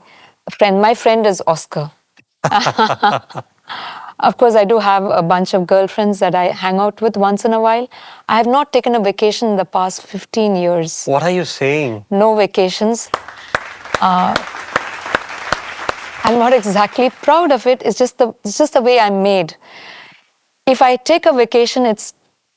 friends. My friend is Oscar. Of course, I do have a bunch of girlfriends that I hang out with once in a while. I have not taken a vacation in the past 15 years. What are you saying? No vacations. I'm not exactly proud of it. It's just the way I'm made. If I take a vacation, it's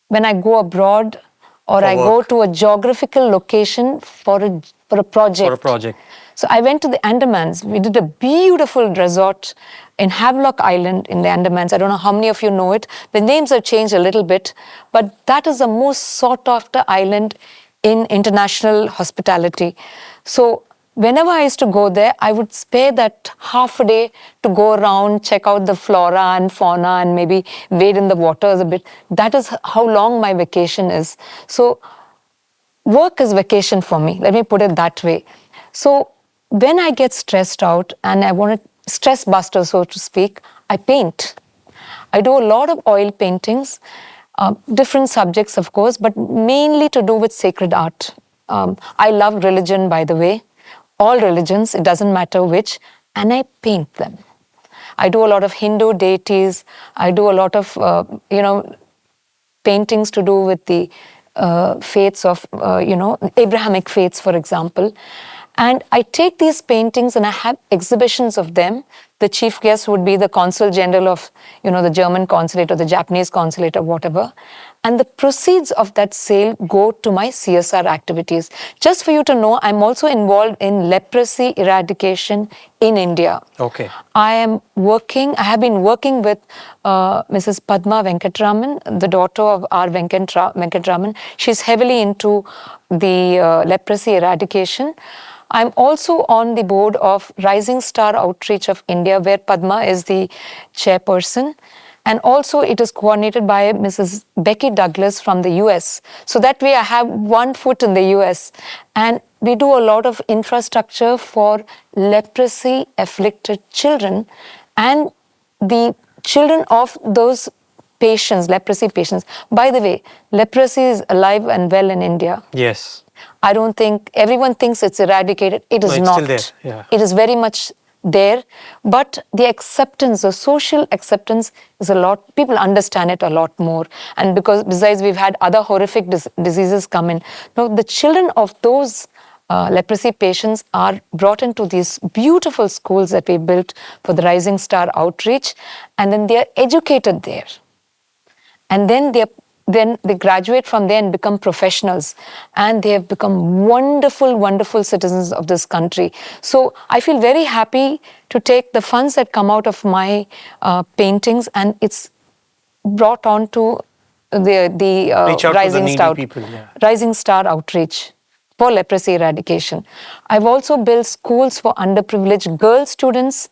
when I go abroad or I go to a geographical location for a project. For a project. So I went to the Andamans. We did a beautiful resort in Havelock Island in the Andamans. I don't know how many of you know it. The names have changed a little bit, but that is the most sought after island in international hospitality. So whenever I used to go there, I would spare that half a day to go around, check out the flora and fauna and maybe wade in the waters a bit. That is how long my vacation is. So work is vacation for me. Let me put it that way. So when I get stressed out and I want to stress buster, so to speak, I paint. I do a lot of oil paintings, different subjects, of course, but mainly to do with sacred art. I love religion, by the way. All religions, it doesn't matter which, and I paint them. I do a lot of Hindu deities. I do a lot of, paintings to do with the faiths of, Abrahamic faiths, for example. And I take these paintings and I have exhibitions of them. The chief guest would be the consul general of, the German consulate or the Japanese consulate or whatever. And the proceeds of that sale go to my CSR activities. Just for you to know, I'm also involved in leprosy eradication in India. Okay. I have been working with Mrs. Padma Venkatraman, the daughter of R. Venkatraman. She's heavily into the leprosy eradication. I'm also on the board of Rising Star Outreach of India, where Padma is the chairperson. And also it is coordinated by Mrs. Becky Douglas from the US. So that way I have one foot in the US. And we do a lot of infrastructure for leprosy-afflicted children and the children of those patients, leprosy patients. By the way, leprosy is alive and well in India. Yes. I don't think, everyone thinks it's eradicated. It is No, it's not. still there. Yeah. It is very much there, but the acceptance, the social acceptance is a lot, people understand it a lot more. And because besides we've had other horrific diseases come in. Now the children of those leprosy patients are brought into these beautiful schools that we built for the Rising Star Outreach, and then they are educated there. And then they graduate from there and become professionals, and they have become wonderful, wonderful citizens of this country. So I feel very happy to take the funds that come out of my paintings, and it's brought on to the Rising Star Outreach for leprosy eradication. I've also built schools for underprivileged girl students,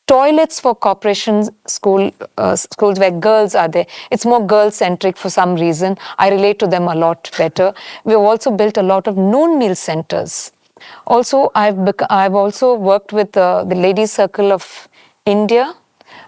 toilets for corporation schools where girls are there. It's more girl-centric for some reason. I relate to them a lot better. We've also built a lot of noon meal centers. Also, I've also worked with the Ladies Circle of India.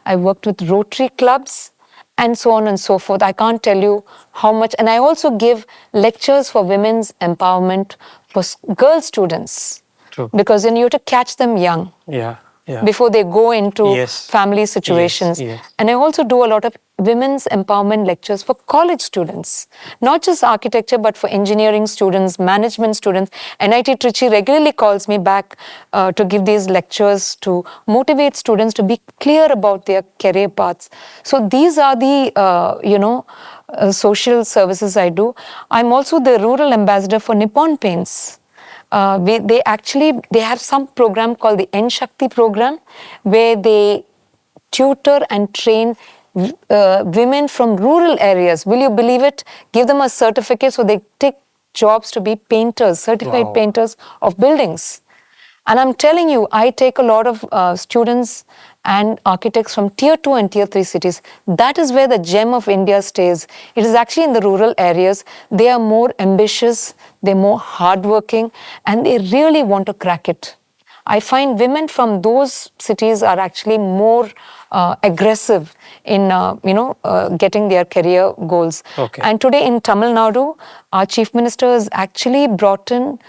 I've worked with Rotary clubs, and so on and so forth. I can't tell you how much. And I also give lectures for women's empowerment for girl students. True. Because then you have to catch them young. Yeah. Before they go into family situations. Yes. And I also do a lot of women's empowerment lectures for college students, not just architecture, but for engineering students, management students. NIT Trichy regularly calls me back to give these lectures to motivate students to be clear about their career paths. So these are the, social services I do. I'm also the rural ambassador for Nippon Paints. They have some program called the N Shakti program, where they tutor and train women from rural areas. Will you believe it? Give them a certificate so they take jobs to be painters, certified painters of buildings. And I'm telling you, I take a lot of students and architects from tier 2 and tier 3 cities. That is where the gem of India stays. It is actually in the rural areas. They are more ambitious, they're more hardworking, and they really want to crack it. I find women from those cities are actually more aggressive in getting their career goals. Okay. And today in Tamil Nadu, our Chief Minister has actually brought in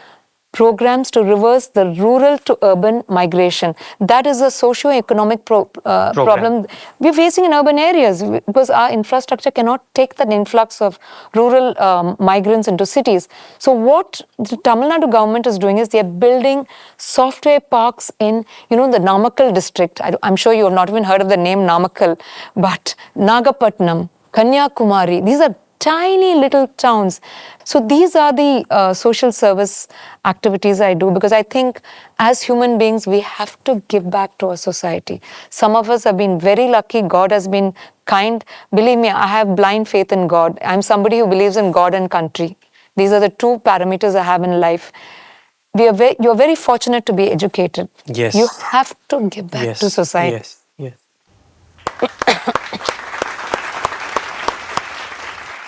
programs to reverse the rural to urban migration. That is a socio-economic problem we're facing in urban areas, because our infrastructure cannot take that influx of rural migrants into cities. So what the Tamil Nadu government is doing is they're building software parks in, the Namakkal district. I'm sure you have not even heard of the name Namakkal, but Nagapatnam, Kanyakumari, these are tiny little towns. So these are the social service activities I do, because I think as human beings, we have to give back to our society. Some of us have been very lucky. God has been kind. Believe me, I have blind faith in God. I'm somebody who believes in God and country. These are the two parameters I have in life. You're very fortunate to be educated. Yes. You have to give back to society. Yes.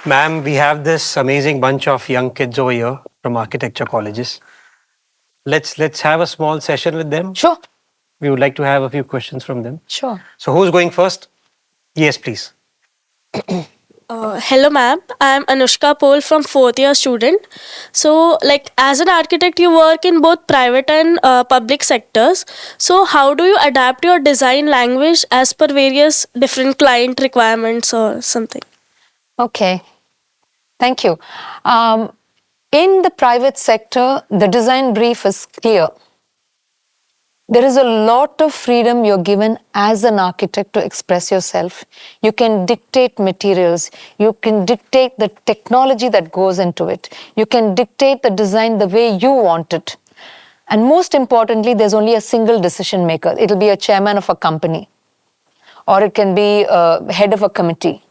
Ma'am, we have this amazing bunch of young kids over here from architecture colleges. Let's have a small session with them. Sure. We would like to have a few questions from them. Sure. So who's going first? Yes, please. Hello ma'am, I am Anushka Pol from 4th year student. So as an architect you work in both private and public sectors. So how do you adapt your design language as per various different client requirements or something? Okay, thank you. In the private sector, the design brief is clear. There is a lot of freedom you're given as an architect to express yourself. You can dictate materials. You can dictate the technology that goes into it. You can dictate the design the way you want it. And most importantly, there's only a single decision maker. It'll be a chairman of a company, or it can be a head of a committee.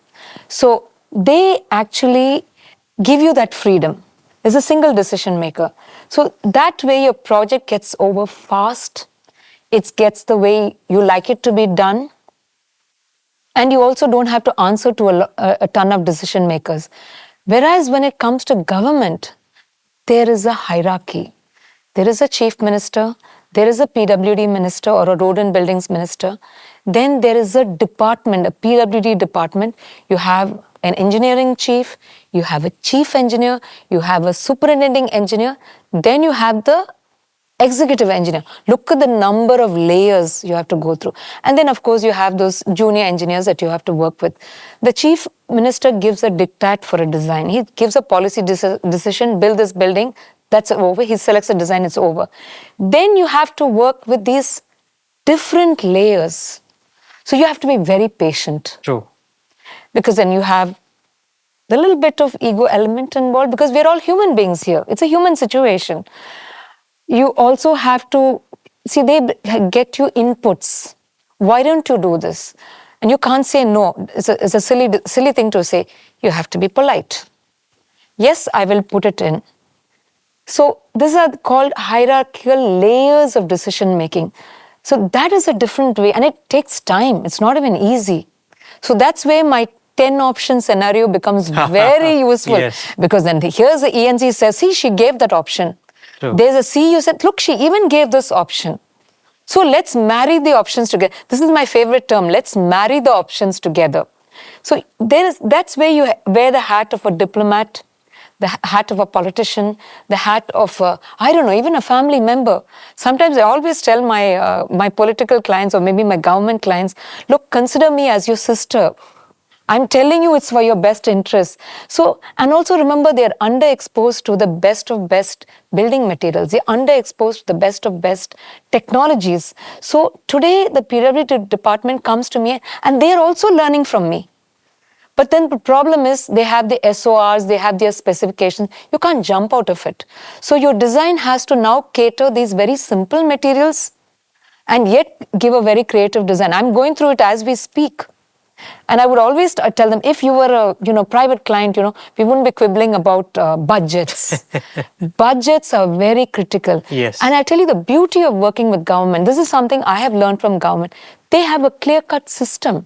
So they actually give you that freedom. There's a single decision maker. So that way your project gets over fast. It gets the way you like it to be done. And you also don't have to answer to a ton of decision makers. Whereas when it comes to government, there is a hierarchy. There is a chief minister, there is a PWD minister or a road and buildings minister. Then there is a department, a PWD department. You have an engineering chief, you have a chief engineer, you have a superintending engineer, then you have the executive engineer. Look at the number of layers you have to go through. And then, of course, you have those junior engineers that you have to work with. The chief minister gives a diktat for a design. He gives a policy decision, build this building, that's over. He selects a design, it's over. Then you have to work with these different layers. So you have to be very patient. True. Because then you have the little bit of ego element involved, because we're all human beings here. It's a human situation. You also have to, see, they get you inputs. Why don't you do this? And you can't say no. It's a silly thing to say. You have to be polite. Yes, I will put it in. So these are called hierarchical layers of decision making. So that is a different way, and it takes time. It's not even easy. So that's where my 10 option scenario becomes very useful. Yes. Because then here's the ENC says, see, she gave that option. True. There's a C, you said, look, she even gave this option. So let's marry the options together. This is my favorite term. Let's marry the options together. So that's where you wear the hat of a diplomat, the hat of a politician, the hat of, I don't know, even a family member. Sometimes I always tell my political clients or maybe my government clients, look, consider me as your sister. I'm telling you it's for your best interest. So, and also remember, they're underexposed to the best of best building materials. They're underexposed to the best of best technologies. So today the PWD department comes to me and they're also learning from me. But then the problem is they have the SORs, they have their specifications. You can't jump out of it. So your design has to now cater these very simple materials and yet give a very creative design. I'm going through it as we speak. And I would always tell them, if you were a private client, we wouldn't be quibbling about budgets. Budgets are very critical. Yes. And I tell you, the beauty of working with government, this is something I have learned from government. They have a clear-cut system.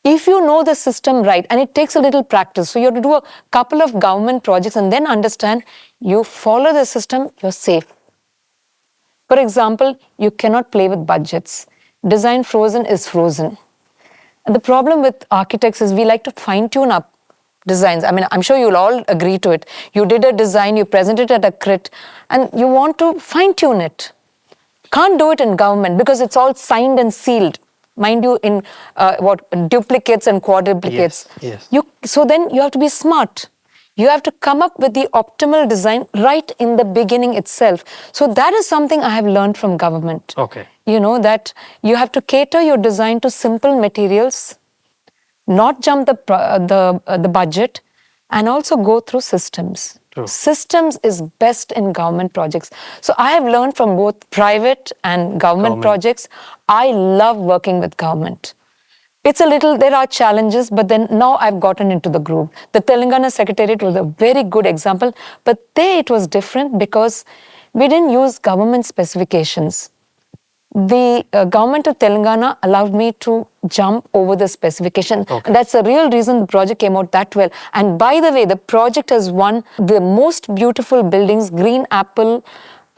If you know the system right, and it takes a little practice, so you have to do a couple of government projects and then understand, you follow the system, you're safe. For example, you cannot play with budgets. Design frozen is frozen. And the problem with architects is we like to fine-tune up designs. I mean, I'm sure you'll all agree to it. You did a design, you presented it at a crit, and you want to fine-tune it. Can't do it in government because it's all signed and sealed. Mind you, in duplicates and quadruplicates. Yes. So then you have to be smart. You have to come up with the optimal design right in the beginning itself. So that is something I have learned from government. Okay. That you have to cater your design to simple materials, not jump the budget, and also go through systems. True. Systems is best in government projects. So I have learned from both private and government projects. I love working with government. It's there are challenges, but then now I've gotten into the groove. The Telangana Secretariat was a very good example, but there it was different because we didn't use government specifications. The government of Telangana allowed me to jump over the specification. Okay. And that's the real reason the project came out that well. And by the way, the project has won the most beautiful buildings, Green Apple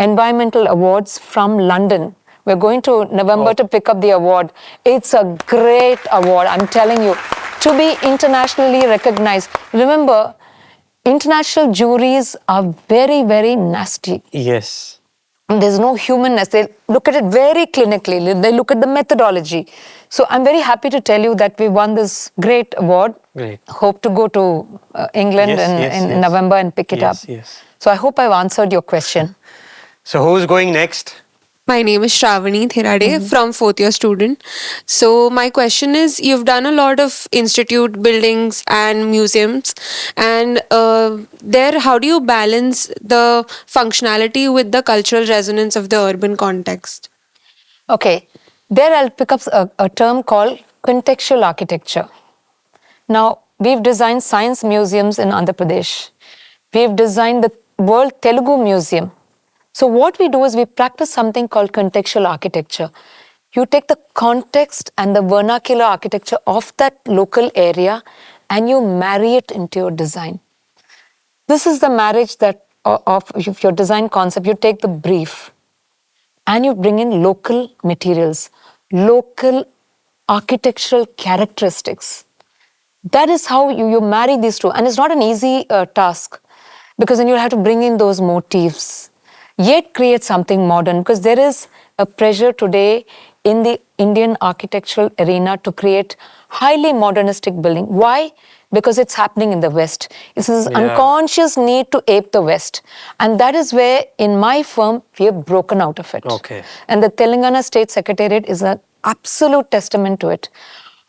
Environmental Awards from London. We're going to November to pick up the award. It's a great award, I'm telling you, to be internationally recognized. Remember, international juries are very, very nasty. Yes. There's no humanness. They look at it very clinically. They look at the methodology. So I'm very happy to tell you that we won this great award. Great. Hope to go to England in November and pick it up. Yes. So I hope I've answered your question. So who's going next? My name is Shravani Thirade from 4th year student. So my question is, you've done a lot of institute buildings and museums, and there, how do you balance the functionality with the cultural resonance of the urban context? Okay, there I'll pick up a term called contextual architecture. Now, we've designed science museums in Andhra Pradesh. We've designed the World Telugu Museum. So what we do is we practice something called contextual architecture. You take the context and the vernacular architecture of that local area and you marry it into your design. This is the marriage of your design concept. You take the brief and you bring in local materials, local architectural characteristics. That is how you marry these two. And it's not an easy task because then you'll have to bring in those motifs. yet create something modern, because there is a pressure today in the Indian architectural arena to create highly modernistic building. Why? Because it's happening in the West. It's this unconscious need to ape the West. And that is where, in my firm, we have broken out of it. Okay. And the Telangana State Secretariat is an absolute testament to it.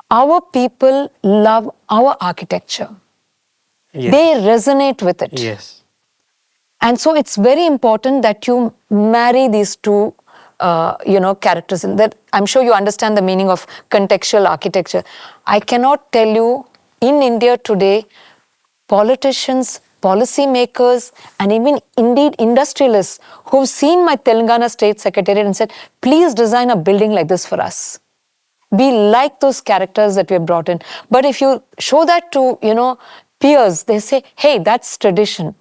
Our people love our architecture. Yes. They resonate with it. Yes. And so it's very important that you marry these two, characters. And that I'm sure you understand the meaning of contextual architecture. I cannot tell you, in India today, politicians, policymakers, and even indeed industrialists who've seen my Telangana State Secretariat and said, please design a building like this for us. We like those characters that we have brought in. But if you show that to, peers, they say, hey, that's tradition.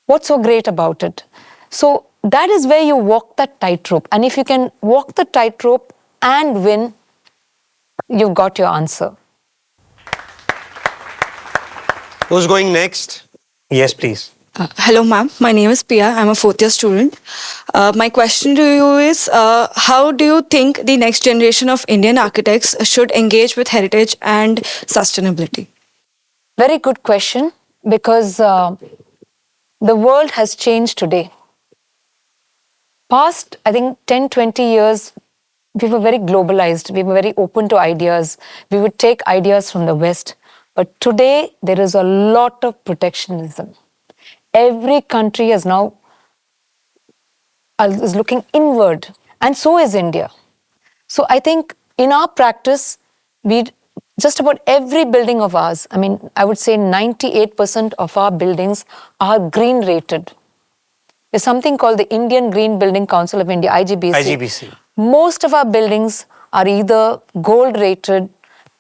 What's so great about it? So that is where you walk that tightrope. And if you can walk the tightrope and win, you've got your answer. Who's going next? Yes, please. Hello, ma'am. My name is Pia. I'm a fourth year student. My question to you is, how do you think the next generation of Indian architects should engage with heritage and sustainability? Very good question, because the world has changed today. Past, I think, 10, 20 years, we were very globalized. We were very open to ideas. We would take ideas from the West. But today, there is a lot of protectionism. Every country is now is looking inward, and so is India. So I think in our practice, just about every building of ours, I would say 98% of our buildings are green rated. There's something called the Indian Green Building Council of India, IGBC. Most of our buildings are either gold rated,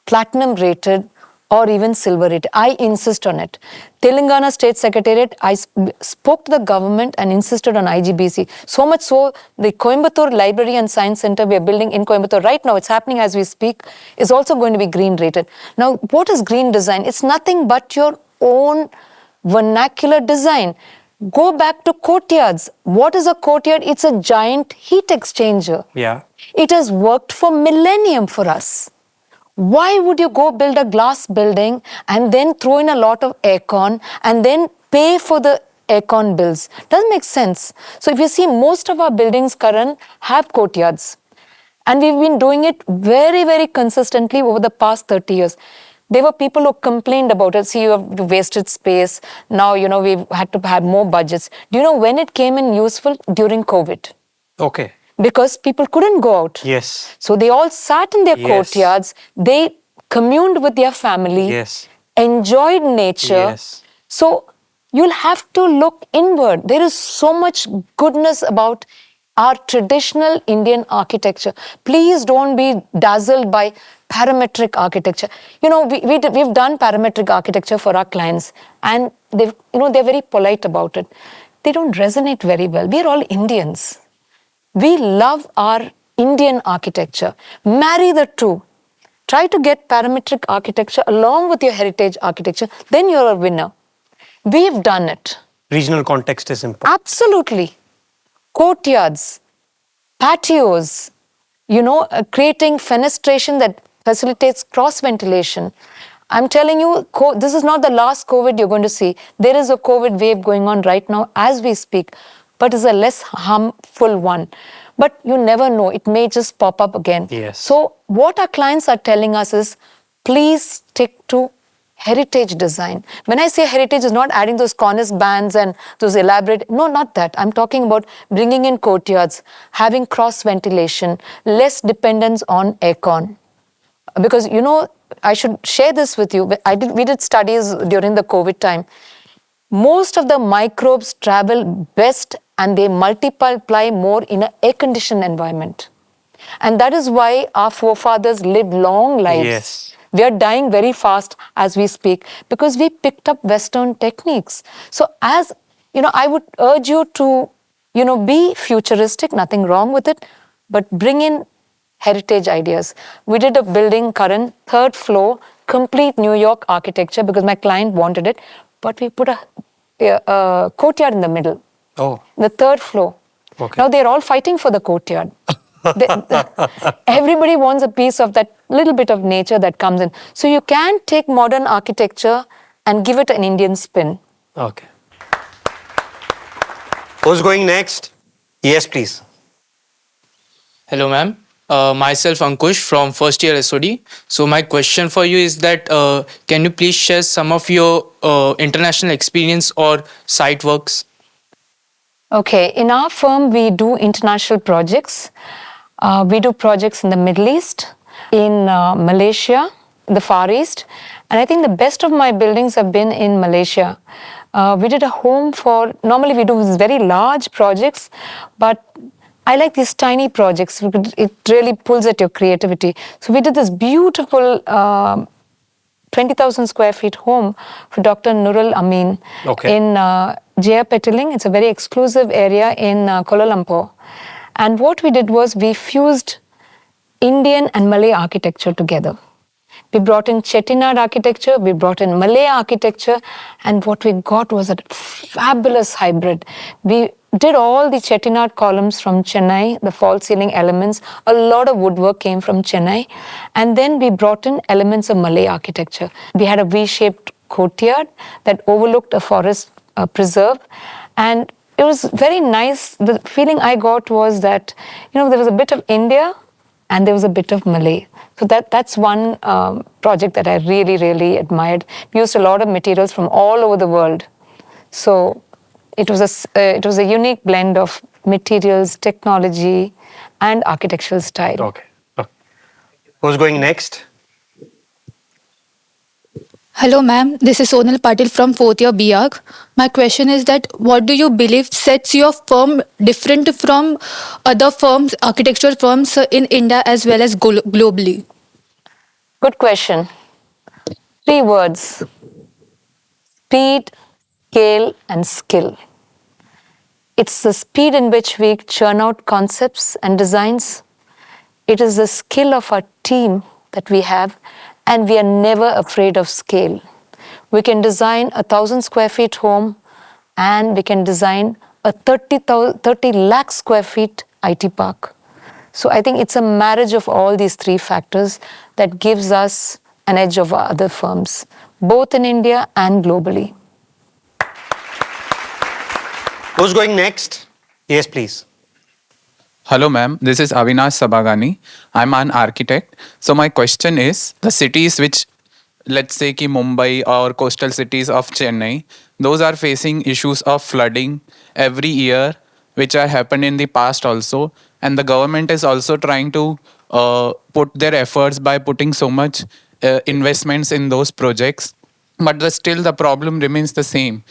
platinum rated, or even silver rated. I insist on it. Telangana State Secretariat, I spoke to the government and insisted on IGBC. So much so, the Coimbatore Library and Science Center we are building in Coimbatore right now, it's happening as we speak, is also going to be green rated. Now, what is green design? It's nothing but your own vernacular design. Go back to courtyards. What is a courtyard? It's a giant heat exchanger. Yeah. It has worked for millennium for us. Why would you go build a glass building and then throw in a lot of aircon and then pay for the aircon bills? Doesn't make sense. So if you see, most of our buildings, Karan, have courtyards. And we've been doing it very, very consistently over the past 30 years. There were people who complained about it. See, you have wasted space. Now, we've had to have more budgets. Do you know when it came in useful? During COVID. Okay. Because people couldn't go out. Yes. So they all sat in their courtyards. They communed with their family. Yes. Enjoyed nature. Yes. So you'll have to look inward. There is so much goodness about our traditional Indian architecture. Please don't be dazzled by parametric architecture. We've done parametric architecture for our clients, and they're very polite about it. They don't resonate very well. We're all Indians. We love our Indian architecture. Marry the two. Try to get parametric architecture along with your heritage architecture. Then you're a winner. We've done it. Regional context is important. Absolutely. Courtyards, patios, creating fenestration that facilitates cross ventilation. I'm telling you, this is not the last COVID you're going to see. There is a COVID wave going on right now as we speak, but it's a less harmful one. But you never know, it may just pop up again. Yes. So what our clients are telling us is, please stick to heritage design. When I say heritage, is not adding those cornice bands and those elaborate, no, not that. I'm talking about bringing in courtyards, having cross ventilation, less dependence on aircon. Because, I should share this with you. We did studies during the COVID time. Most of the microbes travel best and they multiply more in an air-conditioned environment. And that is why our forefathers lived long lives. Yes. We are dying very fast as we speak because we picked up Western techniques. So I would urge you to, be futuristic, nothing wrong with it, but bring in heritage ideas. We did a building, Karan, 3rd floor, complete New York architecture because my client wanted it, but we put a courtyard in the middle. Oh, the third floor. okay. Now they're all fighting for the courtyard. Everybody wants a piece of that little bit of nature that comes in. So you can take modern architecture and give it an Indian spin. Okay. Who's going next? Yes, please. Hello, ma'am. Myself Ankush from first year SOD. So my question for you is that can you please share some of your international experience or site works? Okay, in our firm, we do international projects. We do projects in the Middle East, in Malaysia, the Far East. And I think the best of my buildings have been in Malaysia. We did a home for, normally we do these very large projects, but I like these tiny projects. It really pulls at your creativity. So we did this beautiful 20,000 square feet home for Dr. Nurul Amin in Jaya Petaling. It's a very exclusive area in Kuala Lumpur. And what we did was we fused Indian and Malay architecture together. We brought in Chettinad architecture, we brought in Malay architecture, and what we got was a fabulous hybrid. We did all the Chettinad columns from Chennai, the false ceiling elements. A lot of woodwork came from Chennai. And then we brought in elements of Malay architecture. We had a V-shaped courtyard that overlooked a forest preserve. And it was very nice. The feeling I got was that, there was a bit of India and there was a bit of Malay. So that's one project that I really, really admired. We used a lot of materials from all over the world. So it was a unique blend of materials, technology, and architectural style. Okay. Who's going next? Hello ma'am, this is Sonal Patil from 4th year BArch. My question is that what do you believe sets your firm different from other firms, architectural firms in India as well as globally? Good question. 3 words: speed, scale, and skill. It's the speed in which we churn out concepts and designs. It is the skill of our team that we have, and we are never afraid of scale. We can design a 1,000 square feet home, and we can design a 30 lakh square feet IT park. So I think it's a marriage of all these 3 factors that gives us an edge over other firms, both in India and globally. Who's going next? Yes, please. Hello, ma'am. This is Avinash Sabagani. I'm an architect. So my question is, the cities which, let's say, ki Mumbai or coastal cities of Chennai, those are facing issues of flooding every year, which have happened in the past also. And the government is also trying to put their efforts by putting so much investments in those projects. But still the problem remains the same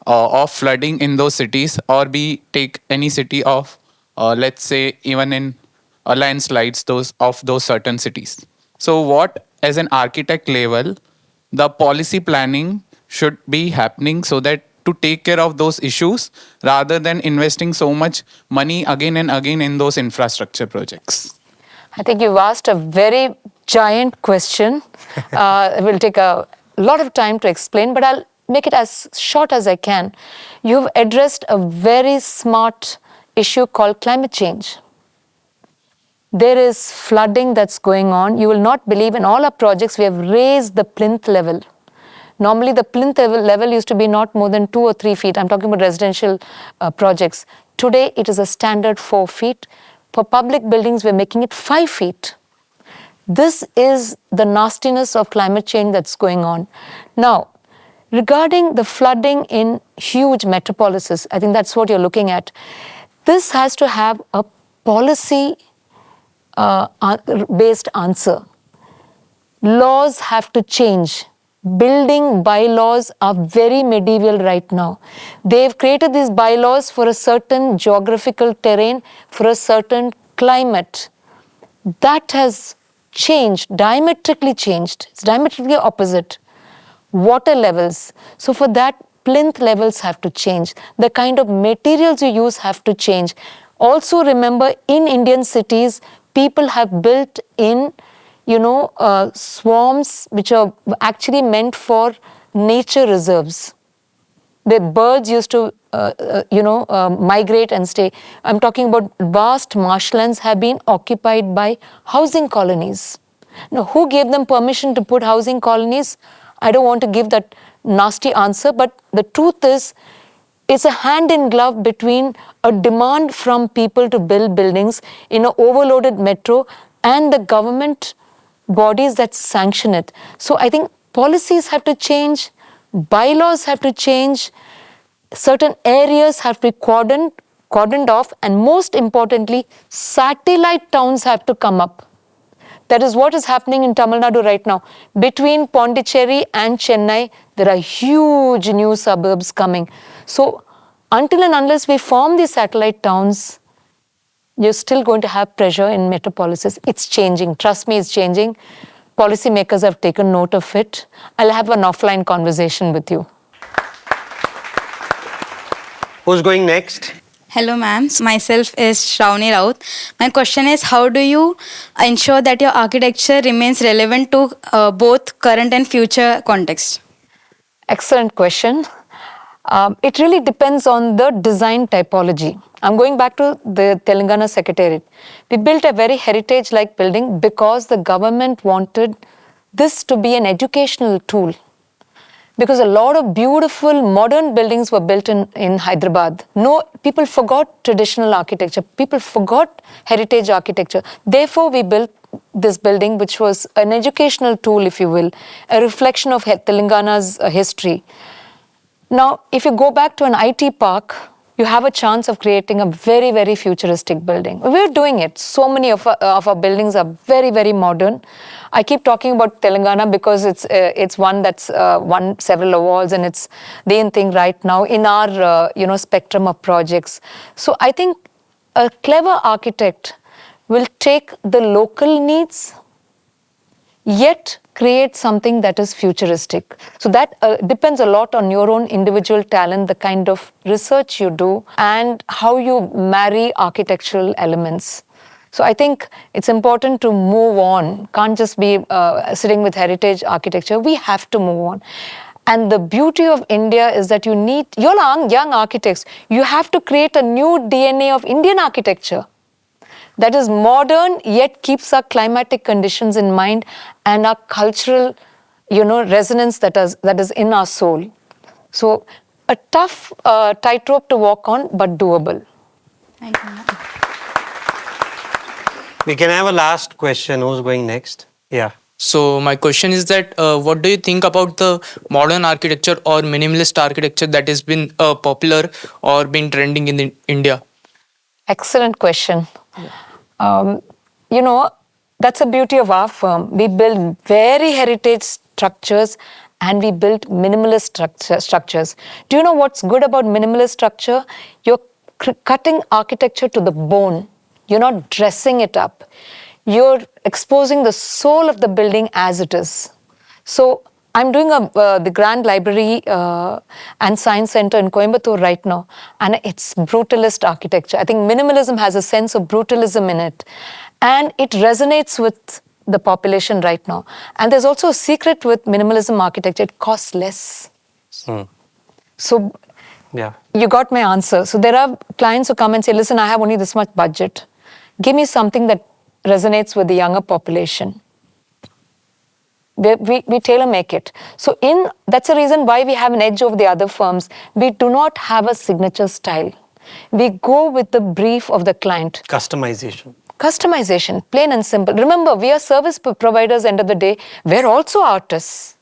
of flooding in those cities, or take any city of let's say even in landslides those certain cities. So what, as an architect level, the policy planning should be happening so that to take care of those issues rather than investing so much money again and again in those infrastructure projects? I think you've asked a very giant question. It will take a lot of time to explain, but I'll make it as short as I can. You've addressed a very smart issue called climate change. There is flooding that's going on. You will not believe, in all our projects we have raised the plinth level. Normally the plinth level used to be not more than 2 or 3 feet. I'm talking about residential projects. Today it is a standard 4 feet. For public buildings we're making it 5 feet. This is the nastiness of climate change that's going on. Now, regarding the flooding in huge metropolises, I think that's what you're looking at. This has to have a policy based answer. Laws have to change. Building bylaws are very medieval right now. They've created these bylaws for a certain geographical terrain, for a certain climate. That has changed, diametrically changed. It's diametrically opposite. Water levels. So for that, plinth levels have to change. The kind of materials you use have to change. Also remember, in Indian cities, people have built in, swarms which are actually meant for nature reserves. The birds used to migrate and stay. I'm talking about vast marshlands have been occupied by housing colonies. Now, who gave them permission to put housing colonies? I don't want to give that nasty answer, but the truth is, it's a hand in glove between a demand from people to build buildings in an overloaded metro and the government bodies that sanction it. So I think policies have to change, bylaws have to change, certain areas have to be cordoned off, and most importantly, satellite towns have to come up. That is what is happening in Tamil Nadu right now. Between Pondicherry and Chennai, there are huge new suburbs coming. So until and unless we form these satellite towns, you're still going to have pressure in metropolises. It's changing. Trust me, it's changing. Policymakers have taken note of it. I'll have an offline conversation with you. Who's going next? Hello, ma'am. So myself is Shravani Raut. My question is, how do you ensure that your architecture remains relevant to both current and future context? Excellent question. It really depends on the design typology. I'm going back to the Telangana Secretariat. We built a very heritage-like building because the government wanted this to be an educational tool. Because a lot of beautiful modern buildings were built in Hyderabad. No, people forgot traditional architecture. People forgot heritage architecture. Therefore, we built this building, which was an educational tool, if you will, a reflection of Telangana's history. Now, if you go back to an IT park, you have a chance of creating a very, very futuristic building. We're doing it. So many of our buildings are very, very modern. I keep talking about Telangana because it's one that's won several awards, and it's the in thing right now in our spectrum of projects. So I think a clever architect will take the local needs, yet create something that is futuristic. So that depends a lot on your own individual talent, the kind of research you do, and how you marry architectural elements. So I think it's important to move on. Can't just be sitting with heritage architecture. We have to move on. And the beauty of India is that you're young architects. You have to create a new DNA of Indian architecture that is modern, yet keeps our climatic conditions in mind and our cultural, resonance that is in our soul. So a tough tightrope to walk on, but doable. Thank you, ma'am. We can have a last question. Who's going next? Yeah. So my question is that what do you think about the modern architecture or minimalist architecture that has been popular or been trending in India? Excellent question. That's the beauty of our firm. We build very heritage structures and we build minimalist structures. Do you know what's good about minimalist structure? You're cutting architecture to the bone. You're not dressing it up. You're exposing the soul of the building as it is. So I'm doing the Grand Library and Science Center in Coimbatore right now, and it's brutalist architecture. I think minimalism has a sense of brutalism in it, and it resonates with the population right now. And there's also a secret with minimalism architecture: it costs less. So Yeah. you got my answer. So there are clients who come and say, listen, I have only this much budget. Give me something that resonates with the younger population. We tailor make it. So that's the reason why we have an edge over the other firms. We do not have a signature style. We go with the brief of the client. Customization. Customization, plain and simple. Remember, we are service providers end of the day. We're also artists.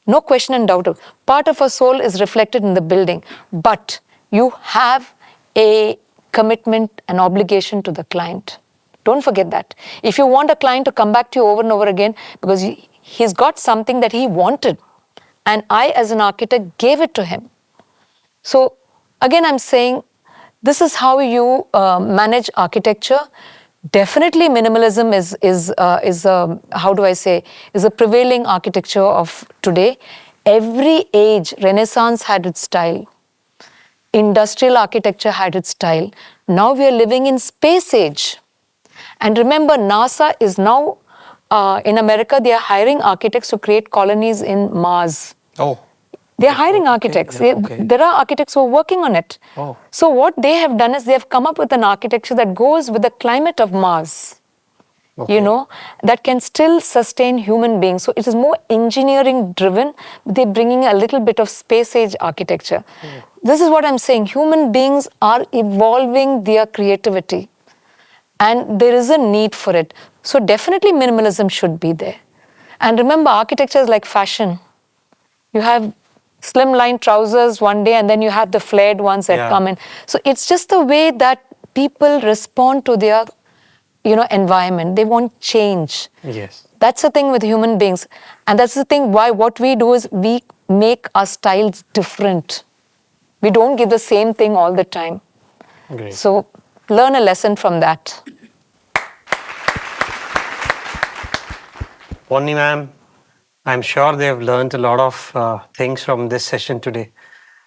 No question and doubt. Part of our soul is reflected in the building. But you have a commitment and obligation to the client. Don't forget that. If you want a client to come back to you over and over again because he's got something that he wanted, and I as an architect gave it to him. So again, I'm saying this is how you manage architecture. Definitely minimalism is a prevailing architecture of today. Every age, Renaissance had its style. Industrial architecture had its style. Now we are living in space age. And remember, NASA is now, in America, they are hiring architects to create colonies in Mars. Oh. They're hiring architects. There are architects who are working on it. Oh. So what they have done is they have come up with an architecture that goes with the climate of Mars. You know, that can still sustain human beings. So it is more engineering driven. They're bringing a little bit of space age architecture. This is what I'm saying. Human beings are evolving their creativity. And there is a need for it. So definitely minimalism should be there. And remember, architecture is like fashion. You have slimline trousers one day and then you have the flared ones that come in. So it's just the way that people respond to their environment. They want change. Yes. That's the thing with human beings. And that's the thing why what we do is we make our styles different. We don't give the same thing all the time. Great. So learn a lesson from that. Ponni ma'am, I'm sure they have learned a lot of things from this session today.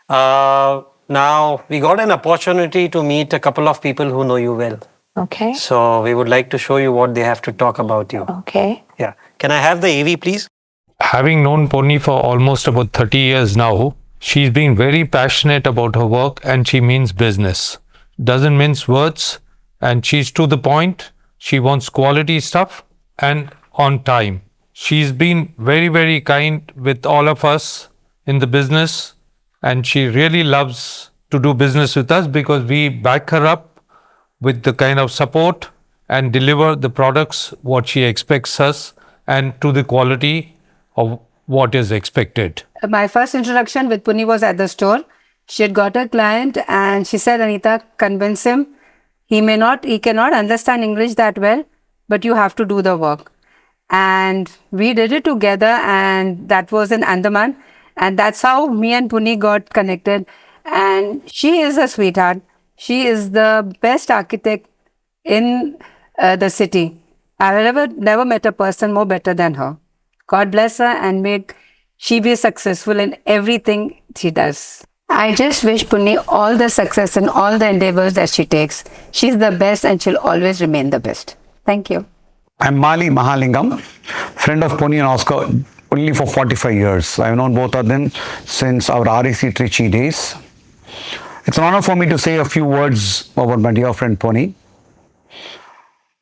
Now, we got an opportunity to meet a couple of people who know you well. Okay. So we would like to show you what they have to talk about you. Okay. Yeah. Can I have the AV, please? Having known Ponni for almost about 30 years now, she's been very passionate about her work and she means business. Doesn't mince words and she's to the point. She wants quality stuff and on time. She's been very, very kind with all of us in the business and she really loves to do business with us because we back her up with the kind of support and deliver the products what she expects us and to the quality of what is expected. My first introduction with Ponni was at the store. She had got a client and she said, Anita, convince him. He cannot understand English that well, but you have to do the work. And we did it together and that was in Andaman. And that's how me and Ponni got connected. And she is a sweetheart. She is the best architect in the city. I've never met a person more better than her. God bless her and make she be successful in everything she does. I just wish Ponni all the success in all the endeavors that she takes. She's the best and she'll always remain the best. Thank you. I'm Mali Mahalingam, friend of Ponni and Oscar only for 45 years. I've known both of them since our REC Trichy days. It's an honor for me to say a few words about my dear friend Ponni.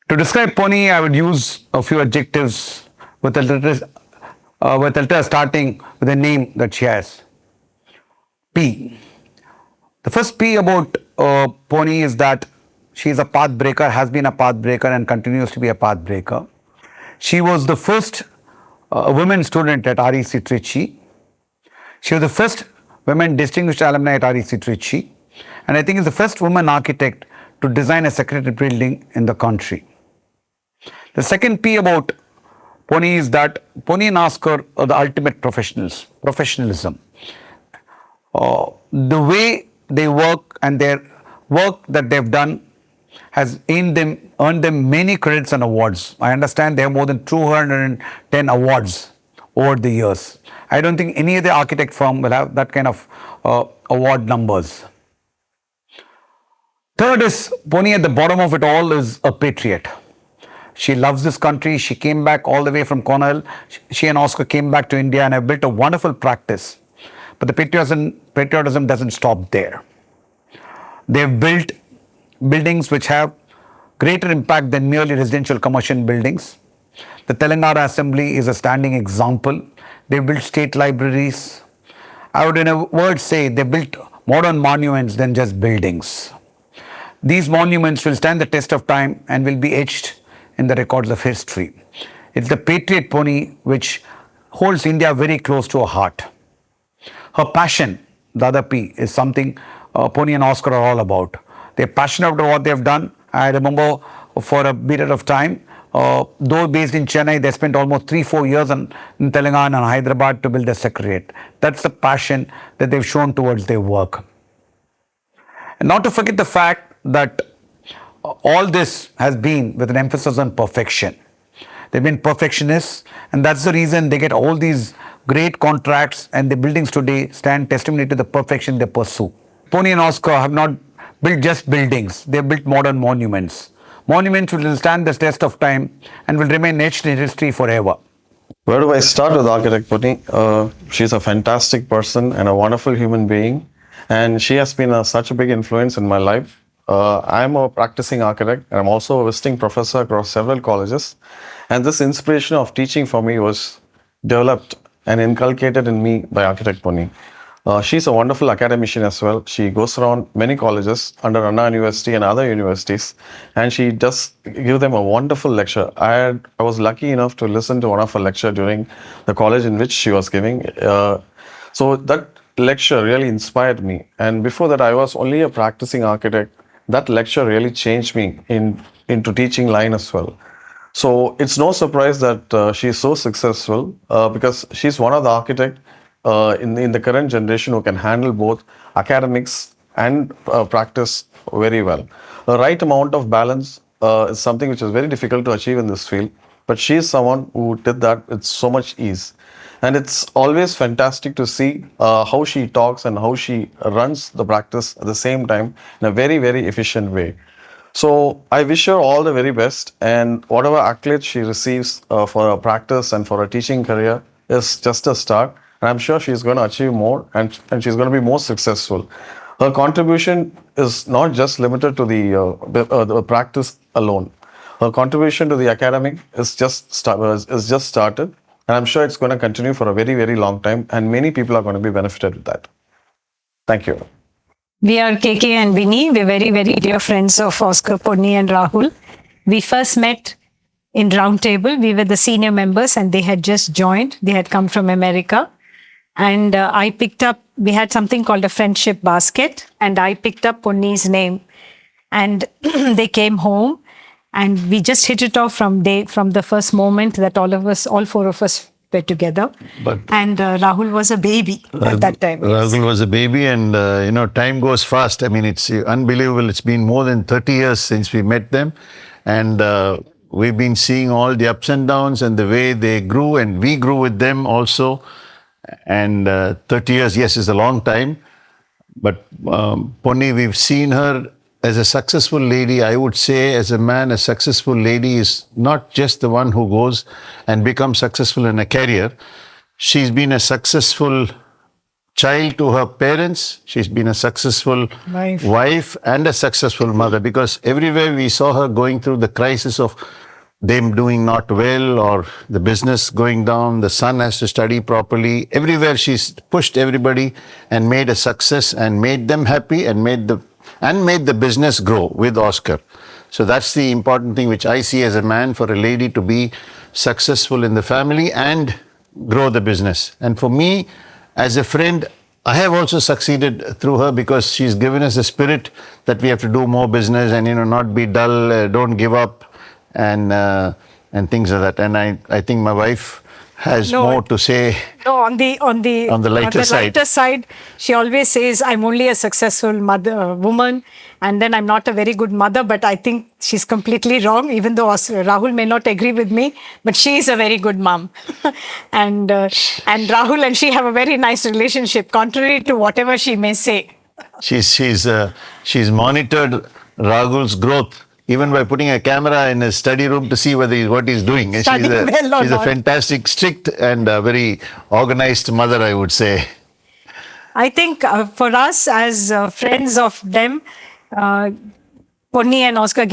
To describe Ponni, I would use a few adjectives with a letter starting with a name that she has. P. The first P about Ponni is that she is a path breaker, has been a path breaker and continues to be a path breaker. She was the first women student at REC Trichy. She was the first women distinguished alumni at REC Trichy. And I think is the first woman architect to design a secretariat building in the country. The second P about Ponni is that Ponni and Oscar are the ultimate professionalism. The way they work and their work that they've done has earned them many credits and awards. I understand they have more than 210 awards over the years. I don't think any other architect firm will have that kind of award numbers. Third is Ponni at the bottom of it all is a patriot. She loves this country. She came back all the way from Cornell. She and Oscar came back to India and have built a wonderful practice. But the patriotism doesn't stop there. They've built buildings which have greater impact than merely residential commercial buildings. The Telangana Assembly is a standing example. They built state libraries. I would in a word say they built modern monuments than just buildings. These monuments will stand the test of time and will be etched in the records of history. It's the patriot Ponni which holds India very close to her heart. Her passion, the other P, is something Ponni and Oscar are all about. They're passionate about what they've done. I remember for a period of time, though based in Chennai, they spent almost 3-4 years in Telangana and Hyderabad to build a secretariat. That's the passion that they've shown towards their work. And not to forget the fact that all this has been with an emphasis on perfection. They've been perfectionists, and that's the reason they get all these great contracts, and the buildings today stand testimony to the perfection they pursue. Ponni and Oscar have not built just buildings, they've built modern monuments. Monuments will stand the test of time and will remain etched in history forever. Where do I start with architect Ponni? She's a fantastic person and a wonderful human being, and she has been such a big influence in my life. I'm a practicing architect, and I'm also a visiting professor across several colleges. And this inspiration of teaching for me was developed and inculcated in me by architect Ponni. She's a wonderful academician as well. She goes around many colleges under Anna University and other universities, and she does give them a wonderful lecture. I was lucky enough to listen to one of her lecture during the college in which she was giving. So that lecture really inspired me. And before that, I was only a practicing architect. That lecture really changed me into teaching line as well. So it's no surprise that she's so successful because she's one of the architects in the current generation who can handle both academics and practice very well. The right amount of balance is something which is very difficult to achieve in this field, but she is someone who did that with so much ease. And it's always fantastic to see how she talks and how she runs the practice at the same time in a very, very efficient way. So I wish her all the very best, and whatever accolades she receives for her practice and for her teaching career is just a start. And I'm sure she's going to achieve more, and she's going to be more successful. Her contribution is not just limited to the practice alone. Her contribution to the academic is just started, and I'm sure it's going to continue for a very, very long time, and many people are going to be benefited with that. Thank you. We are KK and Vinny. We're very, very dear friends of Oscar, Ponni and Rahul. We first met in Roundtable. We were the senior members and they had just joined. They had come from America. And I picked up, we had something called a friendship basket, and I picked up Ponni's name. And they came home, and we just hit it off from the first moment that all four of us were together. And Rahul was a baby at that time. Rahul was a baby, and time goes fast. I mean, it's unbelievable. It's been more than 30 years since we met them, and we've been seeing all the ups and downs and the way they grew, and we grew with them also. And 30 years, yes, is a long time. But Ponni, we've seen her as a successful lady. I would say as a man, a successful lady is not just the one who goes and becomes successful in a career. She's been a successful child to her parents. She's been a successful wife and a successful mother, because everywhere we saw her going through the crisis of them doing not well or the business going down, the son has to study properly. Everywhere she's pushed everybody and made a success and made them happy and made the business grow with Oscar. So that's the important thing which I see as a man, for a lady to be successful in the family and grow the business. And for me, as a friend, I have also succeeded through her, because she's given us a spirit that we have to do more business and not be dull, don't give up, and things like that. And I think my wife has more to say. No, on the lighter side, she always says, I'm only a successful woman, and then I'm not a very good mother. But I think she's completely wrong, even though Rahul may not agree with me, but she is a very good mom. and Rahul and she have a very nice relationship, contrary to whatever she may say. She's monitored Rahul's growth, even by putting a camera in his study room to see what he's doing. And she's a fantastic, strict and very organized mother, I would say. I think for us as friends of them, Ponni and Oscar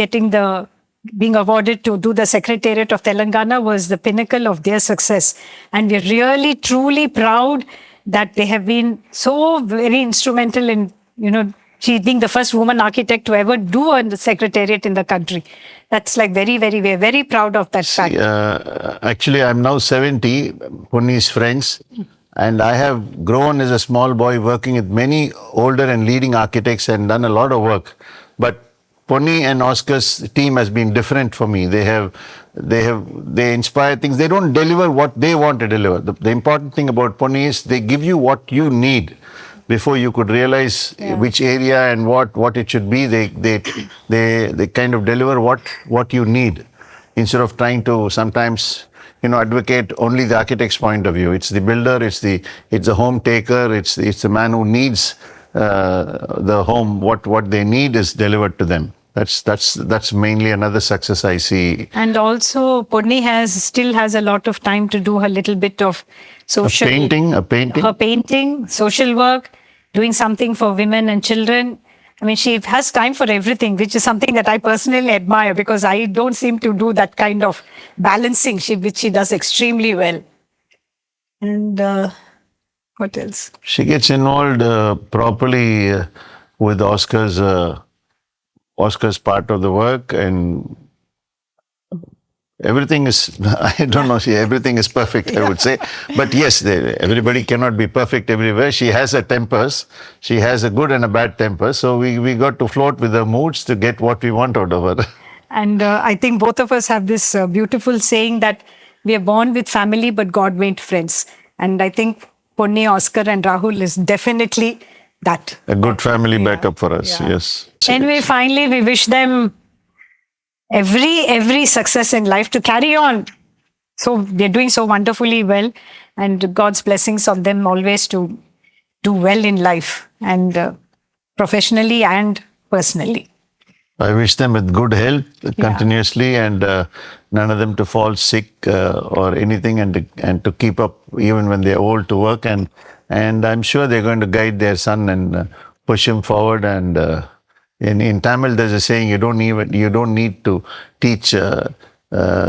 being awarded to do the Secretariat of Telangana was the pinnacle of their success. And we're really, truly proud that they have been so very instrumental in, she being the first woman architect to ever do a secretariat in the country. That's like very, very, we're very proud of that fact. Actually, I'm now 70, Ponni's friends, and I have grown as a small boy working with many older and leading architects and done a lot of work. But Ponni and Oscar's team has been different for me. They inspire things. They don't deliver what they want to deliver. The important thing about Ponni is they give you what you need. Before you could realize which area and what it should be, they kind of deliver what you need, instead of trying to sometimes advocate only the architect's point of view. It's the builder, it's the home taker, it's the man who needs the home. What they need is delivered to them. That's mainly another success I see. And also, Ponni still has a lot of time to do her little bit of social A painting. her painting, social work, doing something for women and children. I mean, she has time for everything, which is something that I personally admire because I don't seem to do that kind of balancing, which she does extremely well. And what else? She gets involved properly with Oscar's part of the work, and everything is, I don't know, everything is perfect, I would say. But yes, everybody cannot be perfect everywhere. She has her tempers. She has a good and a bad temper. So we got to float with her moods to get what we want out of her. And I think both of us have this beautiful saying that we are born with family, but God made friends. And I think Ponni, Oscar and Rahul is definitely that. A good family backup for us, yes. Anyway, finally, we wish them every success in life to carry on. So they're doing so wonderfully well, and God's blessings on them always to do well in life, and professionally and personally. I wish them with good health continuously, and none of them to fall sick or anything, and to keep up even when they're old to work. And I'm sure they're going to guide their son and push him forward. And in Tamil, there's a saying: you don't need to teach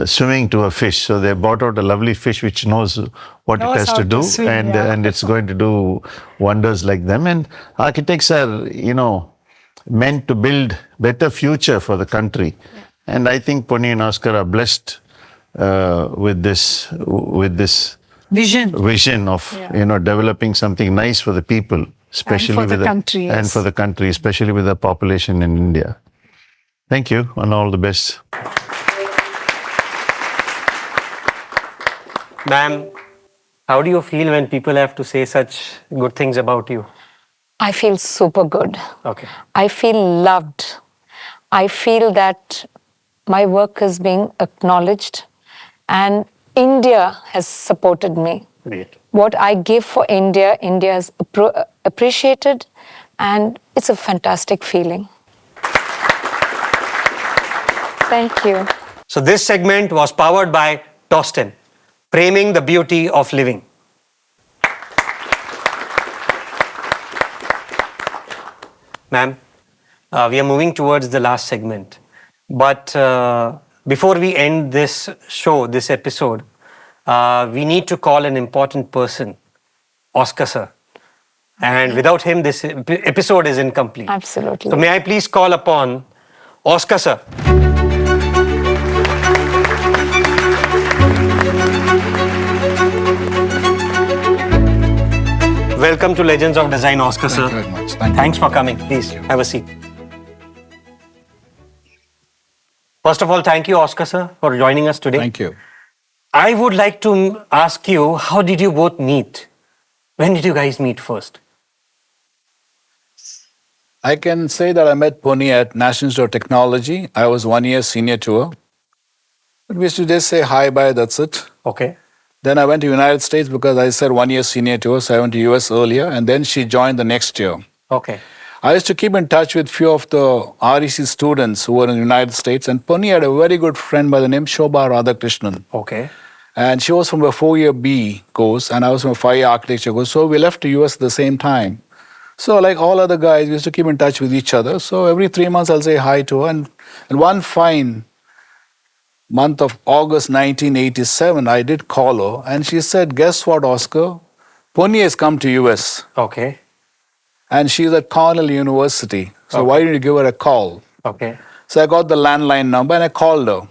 swimming to a fish. So they brought out a lovely fish which knows what it has to do, swim, and it's going to do wonders like them. And architects are, meant to build better future for the country. And I think Ponni and Oscar are blessed with this vision of developing something nice for the people, especially and for the country, and for the country, especially with the population in India. Thank you, and all the best. Ma'am, how do you feel when people have to say such good things about you? I feel super good. Okay. I feel loved. I feel that my work is being acknowledged, and India has supported me. Great. What I give for India, India is appreciated, and it's a fantastic feeling. Thank you. So this segment was powered by Tostin, framing the beauty of living. Ma'am, we are moving towards the last segment. But before we end this show, this episode, we need to call an important person, Oscar sir. And without him, this episode is incomplete. Absolutely. So may I please call upon Oscar sir. Welcome to Legends of Design, Oscar sir. Thank you very much. Thanks for coming. Please have a seat. First of all, thank you, Oscar sir, for joining us today. Thank you. I would like to ask you, how did you both meet? When did you guys meet first? I can say that I met Ponni at National Institute of Technology. I was 1 year senior to her. But we used to just say hi, bye, that's it. Okay. Then I went to United States because I said 1 year senior to her, so I went to US earlier, and then she joined the next year. Okay. I used to keep in touch with few of the REC students who were in the United States, and Ponni had a very good friend by the name Shobha Radhakrishnan. Okay. And she was from a 4-year B course, and I was from a 5-year architecture course. So we left the US at the same time. So like all other guys, we used to keep in touch with each other. So every 3 months I'll say hi to her. And one fine month of August 1987, I did call her, and she said, guess what, Oscar? Ponni has come to US. Okay. And she's at Cornell University. So why didn't you give her a call? Okay. So I got the landline number and I called her.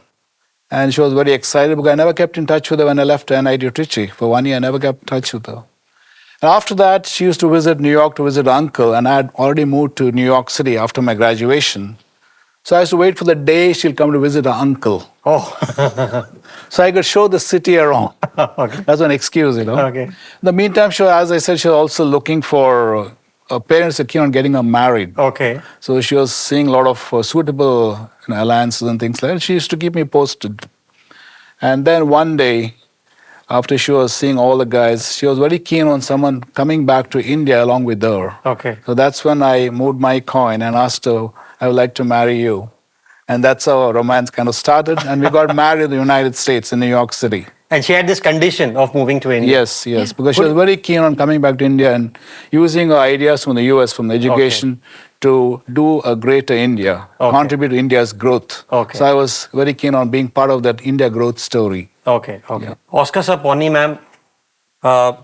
And she was very excited because I never kept in touch with her when I left NIT Trichy. For 1 year, I never kept in touch with her. And after that, she used to visit New York to visit her uncle. And I had already moved to New York City after my graduation. So I used to wait for the day she'll come to visit her uncle. Oh. So I could show the city around. Okay. That's an excuse, Okay. In the meantime, as I said, she was also looking for her parents are keen on getting her married. Okay. So she was seeing a lot of suitable alliances and things like that. She used to keep me posted. And then one day, after she was seeing all the guys, she was very keen on someone coming back to India along with her. Okay. So that's when I moved my coin and asked her, I would like to marry you. And that's how our romance kind of started. And we got married in the United States, in New York City. And she had this condition of moving to India. Yes, because she was very keen on coming back to India and using her ideas from the US, from the education, to do a greater India, contribute to India's growth. So I was very keen on being part of that India growth story. Okay. Oscar sir, Ponni ma'am,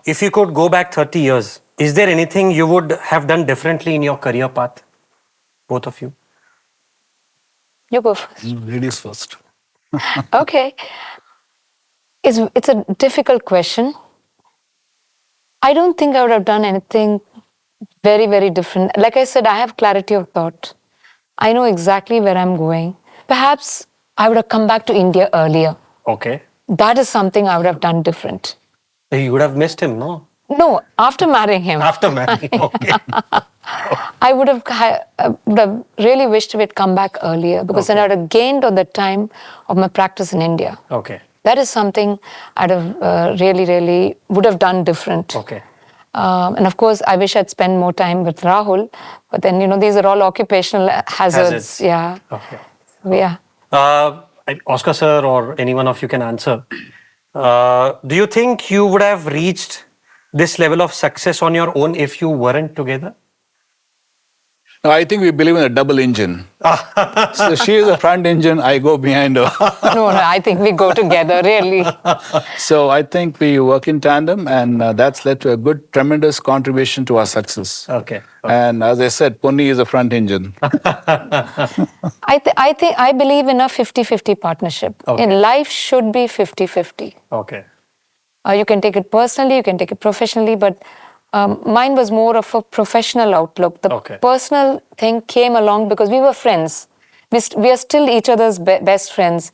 if you could go back 30 years, is there anything you would have done differently in your career path? Both of you. You go first. Ladies first. Okay. It's a difficult question. I don't think I would have done anything very, very different. Like I said, I have clarity of thought. I know exactly where I'm going. Perhaps I would have come back to India earlier. Okay. That is something I would have done different. You would have missed him, no? No, after marrying him. After marrying, okay. I would have really wished we'd come back earlier because then I would have gained on the time of my practice in India. Okay. That is something I'd have really would have done different. Okay. And of course, I wish I'd spent more time with Rahul, but then, these are all occupational hazards. Yeah. Okay. Yeah. Oscar sir or any one of you can answer. Do you think you would have reached this level of success on your own if you weren't together? No, I think we believe in a double engine. So she is the front engine, I go behind her. No, I think we go together, really. So I think we work in tandem, and that's led to a good, tremendous contribution to our success. Okay. And as I said, Ponni is a front engine. I believe in a 50-50 partnership. Okay. In life should be 50-50. Okay. You can take it personally, you can take it professionally, but mine was more of a professional outlook. The personal thing came along because we were friends. We are still each other's best friends.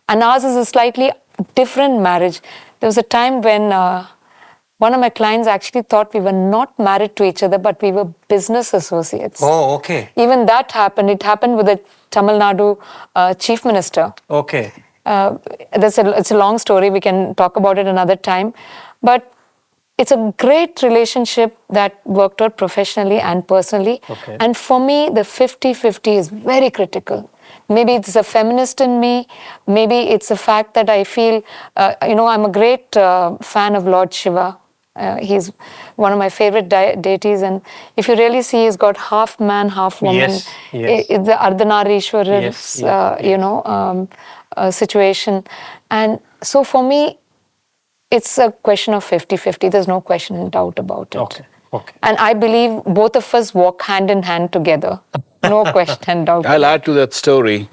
And ours is a slightly different marriage. There was a time when one of my clients actually thought we were not married to each other, but we were business associates. Oh, okay. Even that happened. It happened with the Tamil Nadu chief minister. Okay. It's a long story. We can talk about it another time. But it's a great relationship that worked out professionally and personally. Okay. And for me, the 50-50 is very critical. Maybe it's a feminist in me. Maybe it's the fact that I feel, I'm a great fan of Lord Shiva. He's one of my favorite deities. And if you really see, he's got half man, half woman. Yes. It's the Ardhanarishwara, situation. And so for me, it's a question of 50-50. There's no question and doubt about it. Okay. And I believe both of us walk hand in hand together. No question and doubt. I'll add to that story.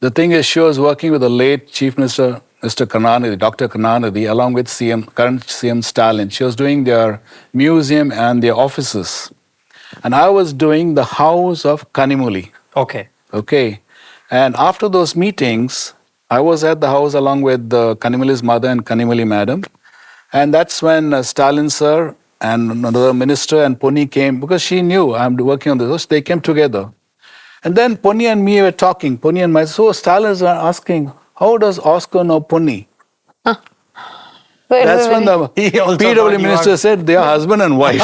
The thing is, she was working with the late Chief Minister, Mr. Karnanidhi, Dr. Karnanidhi, along with current CM Stalin. She was doing their museum and their offices. And I was doing the house of Kanimuli. Okay. And after those meetings, I was at the house along with Kanimuli's mother and Kanimuli madam. And that's when Stalin sir and another minister and Ponni came, because she knew I'm working on this. They came together. And then Ponni and me were talking, Ponni and myself. So Stalin is asking, how does Oscar know Ponni? That's when the PW minister said they are husband and wife.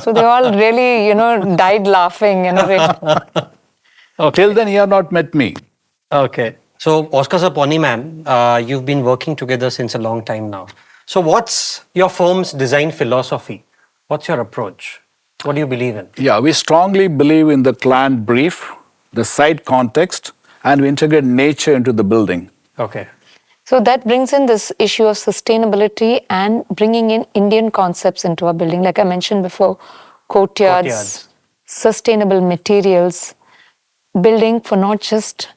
So they all really, died laughing. Till then, he had not met me. Okay. So, Oscar sir, Ponni ma'am, you've been working together since a long time now. So, what's your firm's design philosophy? What's your approach? What do you believe in? Yeah, we strongly believe in the client brief, the site context, and we integrate nature into the building. Okay. So that brings in this issue of sustainability and bringing in Indian concepts into our building. Like I mentioned before, courtyards. Sustainable materials, building for not just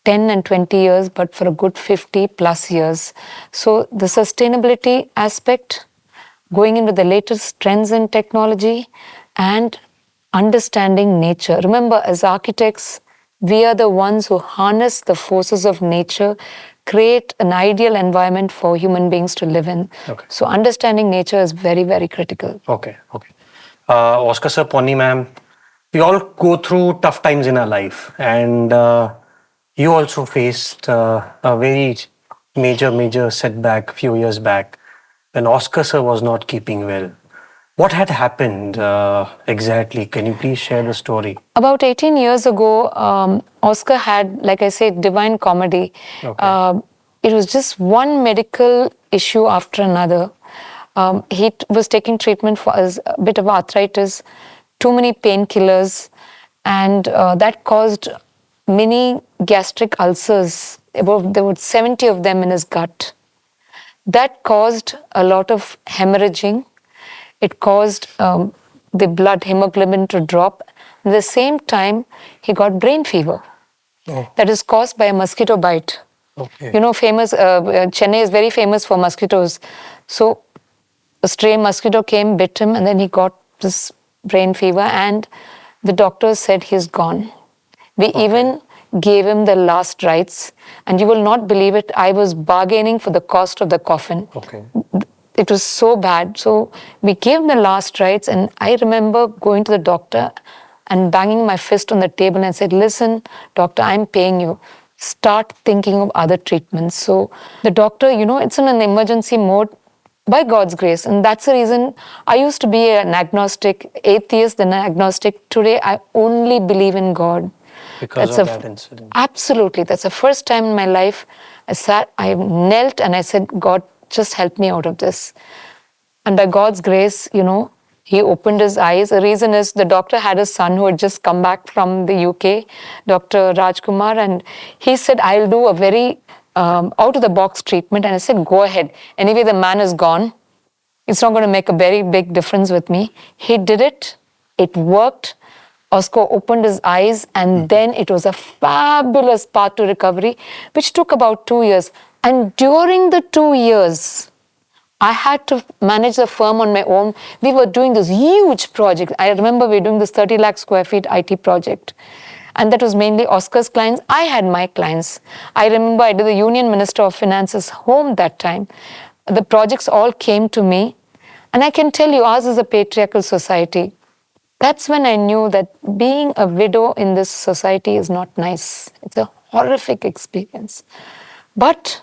10 and 20 years, but for a good 50 plus years. So the sustainability aspect, going into the latest trends in technology and understanding nature. Remember, as architects, we are the ones who harness the forces of nature, create an ideal environment for human beings to live in. Okay. So understanding nature is very, very critical. Okay. Oscar sir, Ponni ma'am, we all go through tough times in our life, and you also faced a very major setback a few years back when Oscar sir was not keeping well. What had happened exactly? Can you please share the story? About 18 years ago, Oscar had, like I said, divine comedy. Okay. It was just one medical issue after another. He was taking treatment for a bit of arthritis, too many painkillers, and that caused many gastric ulcers. There were 70 of them in his gut. That caused a lot of hemorrhaging. It caused the blood hemoglobin to drop. At the same time, he got brain fever. Oh. That is caused by a mosquito bite. Okay. You know, Chennai is very famous for mosquitoes. So a stray mosquito came, bit him, and then he got this brain fever, and the doctors said he's gone. We even gave him the last rites, and you will not believe it, I was bargaining for the cost of the coffin. Okay. It was so bad. So we gave him the last rites, and I remember going to the doctor and banging my fist on the table and said, listen, doctor, I'm paying you. Start thinking of other treatments. So the doctor, you know, it's in an emergency mode by God's grace. And that's the reason I used to be an agnostic, atheist, then an agnostic. Today, I only believe in God. Because of that incident. Absolutely. That's the first time in my life I knelt and I said, God, just help me out of this. And by God's grace, you know, he opened his eyes. The reason is the doctor had a son who had just come back from the UK, Dr. Rajkumar, and he said, I'll do a very out-of-the-box treatment. And I said, go ahead. Anyway, the man is gone. It's not going to make a very big difference with me. He did it. It worked. Oscar opened his eyes, and then it was a fabulous path to recovery, which took about 2 years. And during the 2 years, I had to manage the firm on my own. We were doing this huge project. I remember we were doing this 30 lakh square feet IT project. And that was mainly Oscar's clients. I had my clients. I remember I did the Union Minister of Finance's home that time. The projects all came to me. And I can tell you, ours is a patriarchal society. That's when I knew that being a widow in this society is not nice. It's a horrific experience. But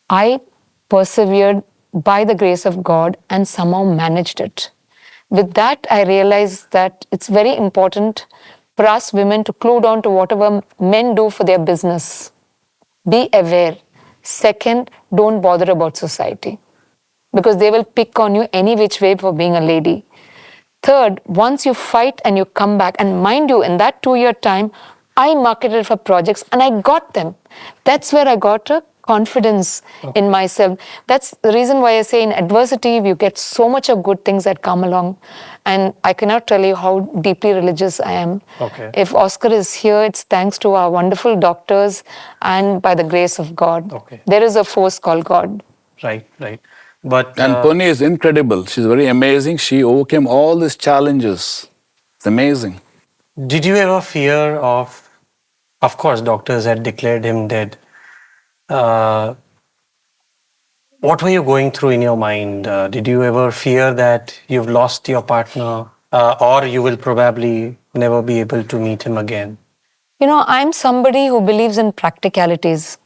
I persevered by the grace of God and somehow managed it. With that, I realized that it's very important for us women to clue down to whatever men do for their business. Be aware. Second, don't bother about society, because they will pick on you any which way for being a lady. Third, once you fight and you come back, and mind you, in that 2-year time, I marketed for projects and I got them. That's where I got a confidence in myself. That's the reason why I say in adversity, you get so much of good things that come along. And I cannot tell you how deeply religious I am. Okay. If Oscar is here, it's thanks to our wonderful doctors and by the grace of God. Okay. There is a force called God. Right, right. But And Ponni is incredible. She's very amazing. She overcame all these challenges. It's amazing. did you ever fear of course, doctors had declared him dead. What were you going through in your mind? Did you ever fear that you've lost your partner or you will probably never be able to meet him again? You know, I'm somebody who believes in practicalities.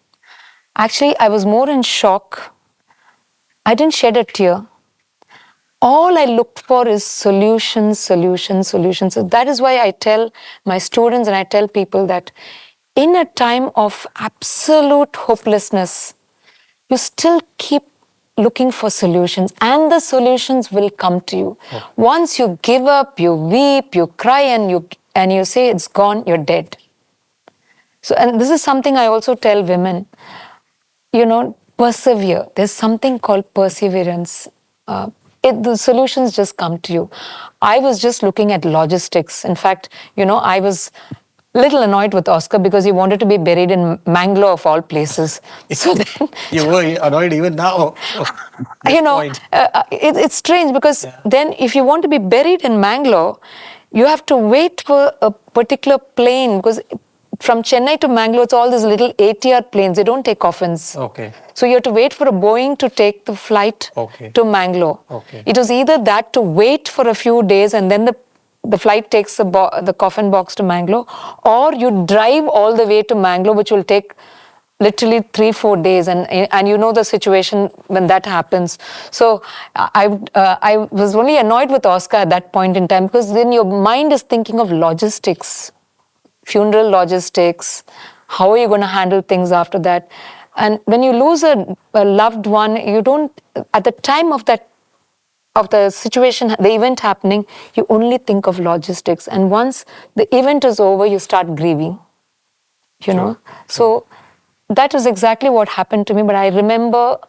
Actually, I was more in shock. I didn't shed a tear. All I looked for is solutions, solutions, solutions. So that is why I tell my students and I tell people that in a time of absolute hopelessness, you still keep looking for solutions and the solutions will come to you. Oh. Once you give up, you weep, you cry and you say it's gone, you're dead. So, and this is something I also tell women, you know, persevere. There's something called perseverance. The solutions just come to you. I was just looking at logistics. In fact, you know, I was little annoyed with Oscar because he wanted to be buried in Mangalore of all places. So then, You were annoyed even now. you know, it's strange because then if you want to be buried in Mangalore, you have to wait for a particular plane because from Chennai to Mangalore, it's all these little ATR planes. They don't take coffins. Okay. So you have to wait for a Boeing to take the flight to Mangalore. Okay. It was either that to wait for a few days and then the flight takes the coffin box to Mangalore, or you drive all the way to Mangalore, which will take literally 3-4 days, and you know the situation when that happens. So I was only annoyed with Oscar at that point in time, because then your mind is thinking of logistics, funeral logistics, how are you going to handle things after that? And when you lose a loved one, you don't, at the time of the situation, the event happening, you only think of logistics. And once the event is over, you start grieving, you know. So that was exactly what happened to me. But I remember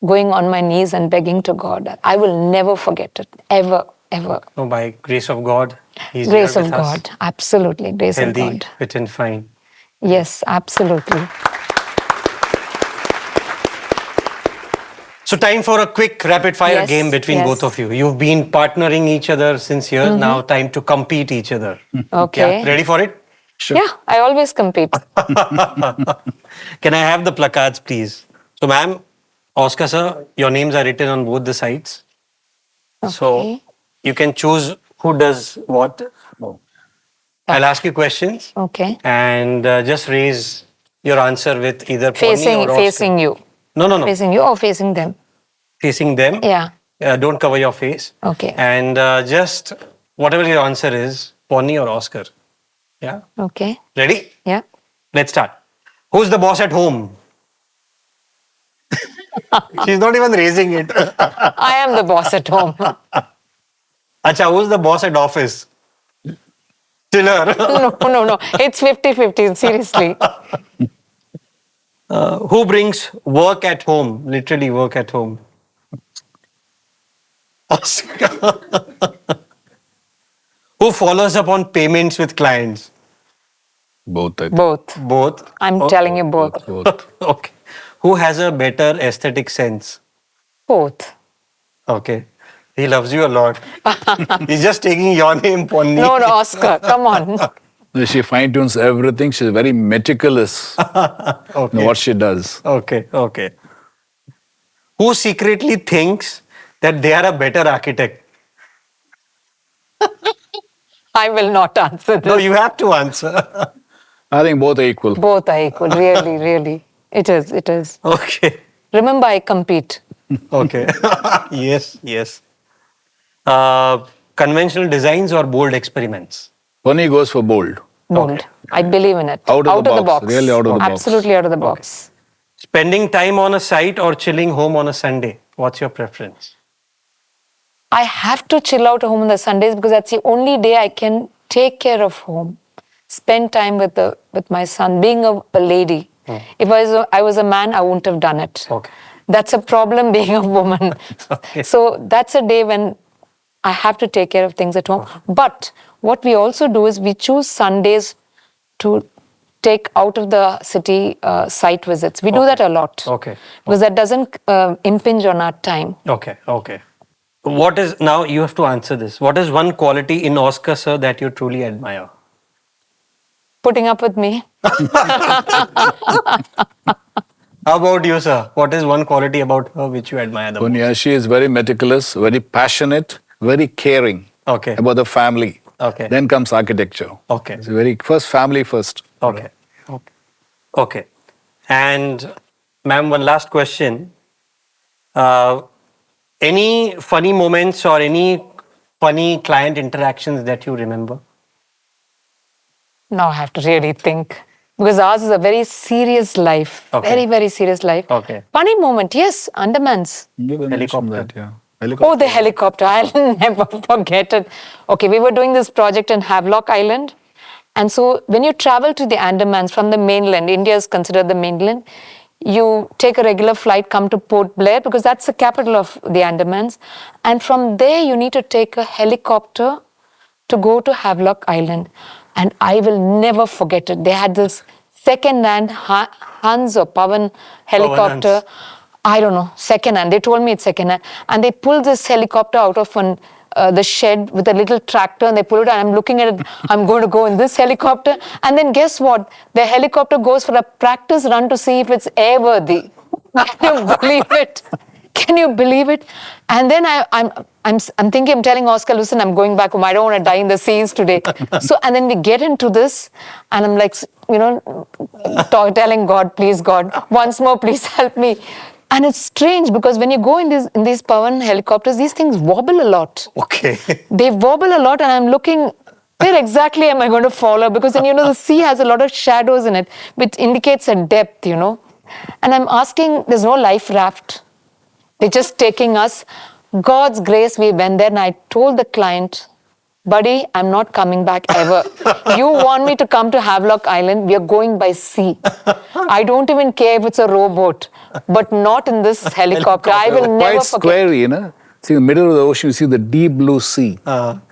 going on my knees and begging to God. I will never forget it, ever, ever. Oh, by grace of God, He's Grace here of with us. God, absolutely, grace Healthy, of God. fit and fine. Yes, absolutely. So time for a quick rapid fire Yes, game between yes. both of you. You've been partnering each other since years. Now time to compete each other. Okay. Yeah, ready for it? Yeah, I always compete. Can I have the placards, please? So, ma'am, Oscar sir, your names are written on both the sides. So you can choose who does what. I'll ask you questions. Okay. And just raise your answer with either Ponni or Oscar. Facing you. No. Facing you or facing them? Facing them. Yeah. Don't cover your face. Okay. And just whatever your answer is, Ponni or Oscar. Yeah. Okay. Ready? Yeah. Let's start. Who's the boss at home? She's not even raising it. I am the boss at home. Acha, who's the boss at office? Tiller. No. It's 50-50, seriously. Who brings work at home? Literally work at home. Oscar. Who follows up on payments with clients? Both. I think. Both. Both. I'm telling you both. Okay. Who has a better aesthetic sense? Both. Okay. He loves you a lot. He's just taking your name, Ponni. No, Oscar, come on. She fine tunes everything. She's very meticulous in what she does. Okay. Who secretly thinks that they are a better architect? I will not answer this. No, you have to answer. I think both are equal. Both are equal, really. It is. Okay. Remember, I compete. Okay. Yes. Conventional designs or bold experiments? Ponni goes for bold. Bold. I believe in it. Out of the box. Really out of the box. Absolutely out of the box. Spending time on a site or chilling home on a Sunday? What's your preference? I have to chill out at home on the Sundays because that's the only day I can take care of home, spend time with my son. Being a lady, if I was a man, I wouldn't have done it. Okay. That's a problem being a woman. Okay. So that's a day when I have to take care of things at home. But what we also do is we choose Sundays to take out of the city site visits. We do that a lot. Okay. Because that doesn't impinge on our time. Okay. What is, now you have to answer this. What is one quality in Oscar sir that you truly admire? Putting up with me. How about you, sir? What is one quality about her which you admire the most? Ponni, she is very meticulous, very passionate, very caring about the family. Okay. Then comes architecture. Okay. It's very first family first. Okay. And ma'am, one last question. Any funny moments or any funny client interactions that you remember? Now I have to really think. Because ours is a very serious life. Okay. Very, very serious life. Okay. Funny moment, yes, Andamans. Helicopter. Oh, the helicopter. I'll never forget it. Okay, we were doing this project in Havelock Island. And so when you travel to the Andamans from the mainland, India is considered the mainland, you take a regular flight, come to Port Blair, because that's the capital of the Andamans. And from there, you need to take a helicopter to go to Havelock Island. And I will never forget it. They had this second-hand Hans or Pavan helicopter. I don't know, second-hand. They told me it's second-hand. And they pulled this helicopter out of the shed with a little tractor, and they pull it out. I'm looking at it. I'm going to go in this helicopter. And then guess what? The helicopter goes for a practice run to see if it's airworthy. Can you believe it? Can you believe it? And then I'm thinking, I'm telling Oscar, listen, I'm going back home. I don't want to die in the seas today. So, and then we get into this, and I'm like, you know, telling God, please, God, once more, please help me. And it's strange because when you go in these Pavan helicopters, these things wobble a lot. Okay. They wobble a lot, and I'm looking, where exactly am I going to follow? Because then, you know, the sea has a lot of shadows in it, which indicates a depth, you know. And I'm asking, there's no life raft. They're just taking us. God's grace, we went there, and I told the client, buddy, I'm not coming back ever. You want me to come to Havelock Island, we are going by sea. I don't even care if it's a rowboat, but not in this helicopter. I will never Quite forget. scary, you know. See, in the middle of the ocean, you see the deep blue sea.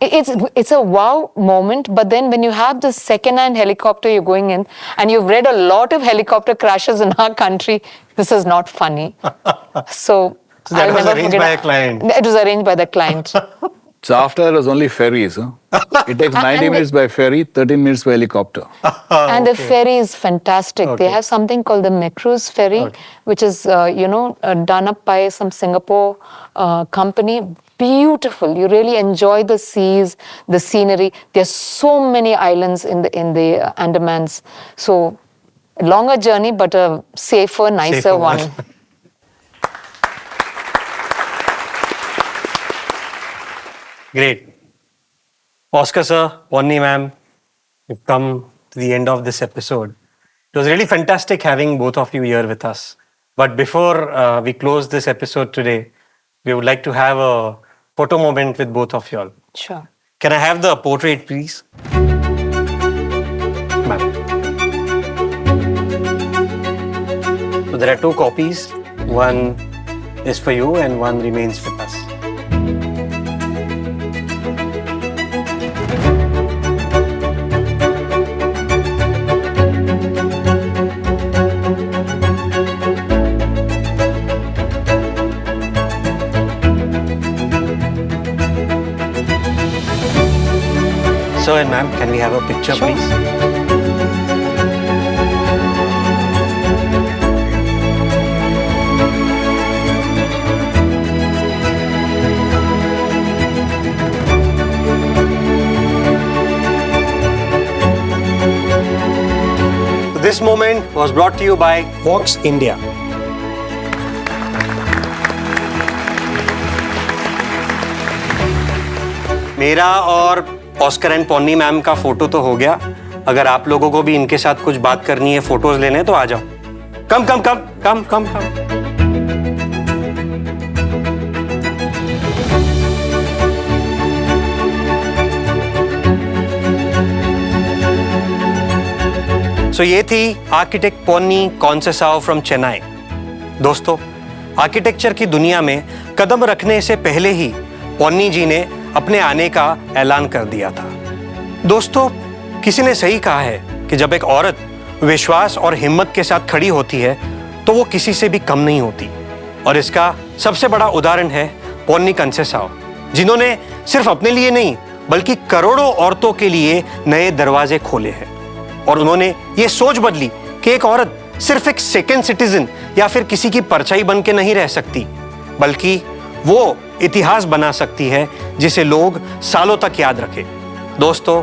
It's a wow moment, but then when you have this second-hand helicopter you're going in, and you've read a lot of helicopter crashes in our country, this is not funny. So that was arranged by a client. It was arranged by the client. So after that, it was only ferries. Huh? It takes 90 minutes by ferry, 13 minutes by helicopter. And the ferry is fantastic. They have something called the Macruz ferry, which is, done up by some Singapore company. Beautiful. You really enjoy the seas, the scenery. There's so many islands in the Andamans. So, longer journey, but a safer, nicer one. Great. Oscar sir, Ponni ma'am, we've come to the end of this episode. It was really fantastic having both of you here with us. But before we close this episode today, we would like to have a photo moment with both of you all. Sure. Can I have the portrait, please? Ma'am. So there are 2 copies. One is for you and one remains with us. Sir and ma'am, can we have a picture, please? This moment was brought to you by Vox India. मेरा और Oscar and पोन्नी ma'am का photo तो हो गया. अगर आप लोगों को भी इनके साथ कुछ बात करनी है, फोटोज लेने हैं, तो आ जाओ. कम कम कम कम कम कम. सो ये थी आर्किटेक्ट पोन्नी कॉन्सेसाओ फ्रॉम चेन्नई. दोस्तों, आर्किटेक्चर की दुनिया में कदम रखने से पहले ही पोन्नी जी ने अपने आने का ऐलान कर दिया था. दोस्तों, किसी ने सही कहा है कि जब एक औरत विश्वास और हिम्मत के साथ खड़ी होती है तो वो किसी से भी कम नहीं होती. और इसका सबसे बड़ा उदाहरण है पोन्नी कंसेसाओ, जिन्होंने सिर्फ अपने लिए नहीं बल्कि करोड़ों औरतों के लिए नए दरवाजे खोले हैं. और उन्होंने ये सोच बदली कि एक औरत सिर्फ एक सेकंड सिटीजन या फिर किसी की परछाई बन के नहीं रह सकती, बल्कि वो इतिहास बना सकती है जिसे लोग सालों तक याद रखें. दोस्तों,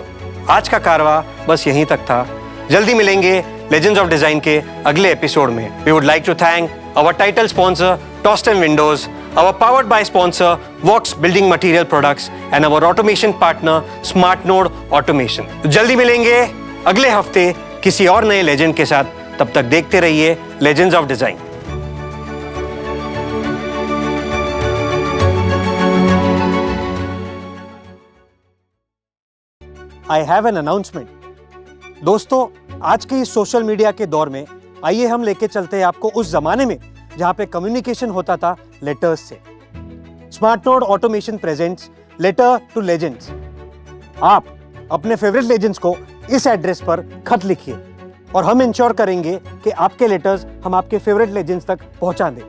आज का कारवा बस यहीं तक था. जल्दी मिलेंगे लेजेंड्स ऑफ डिजाइन के अगले एपिसोड में. We would like to thank our title sponsor Tostem windows, our powered by sponsor Vox building material products and our automation partner Smart node automation. जल्दी मिलेंगे अगले हफ्ते किसी और नए लेजेंड के साथ. तब तक देखते रहिए legends of design. I have an announcement. दोस्तों, आज के इस सोशल मीडिया के दौर में आइए हम लेके चलते हैं आपको उस जमाने में जहां पे कम्युनिकेशन होता था लेटर्स से. Smart node automation presents letter to legends. आप अपने फेवरेट लेजेंड्स को इस एड्रेस पर खत लिखिए और हम इंश्योर करेंगे कि आपके लेटर्स हम आपके फेवरेट लेजेंड्स तक पहुंचा दें.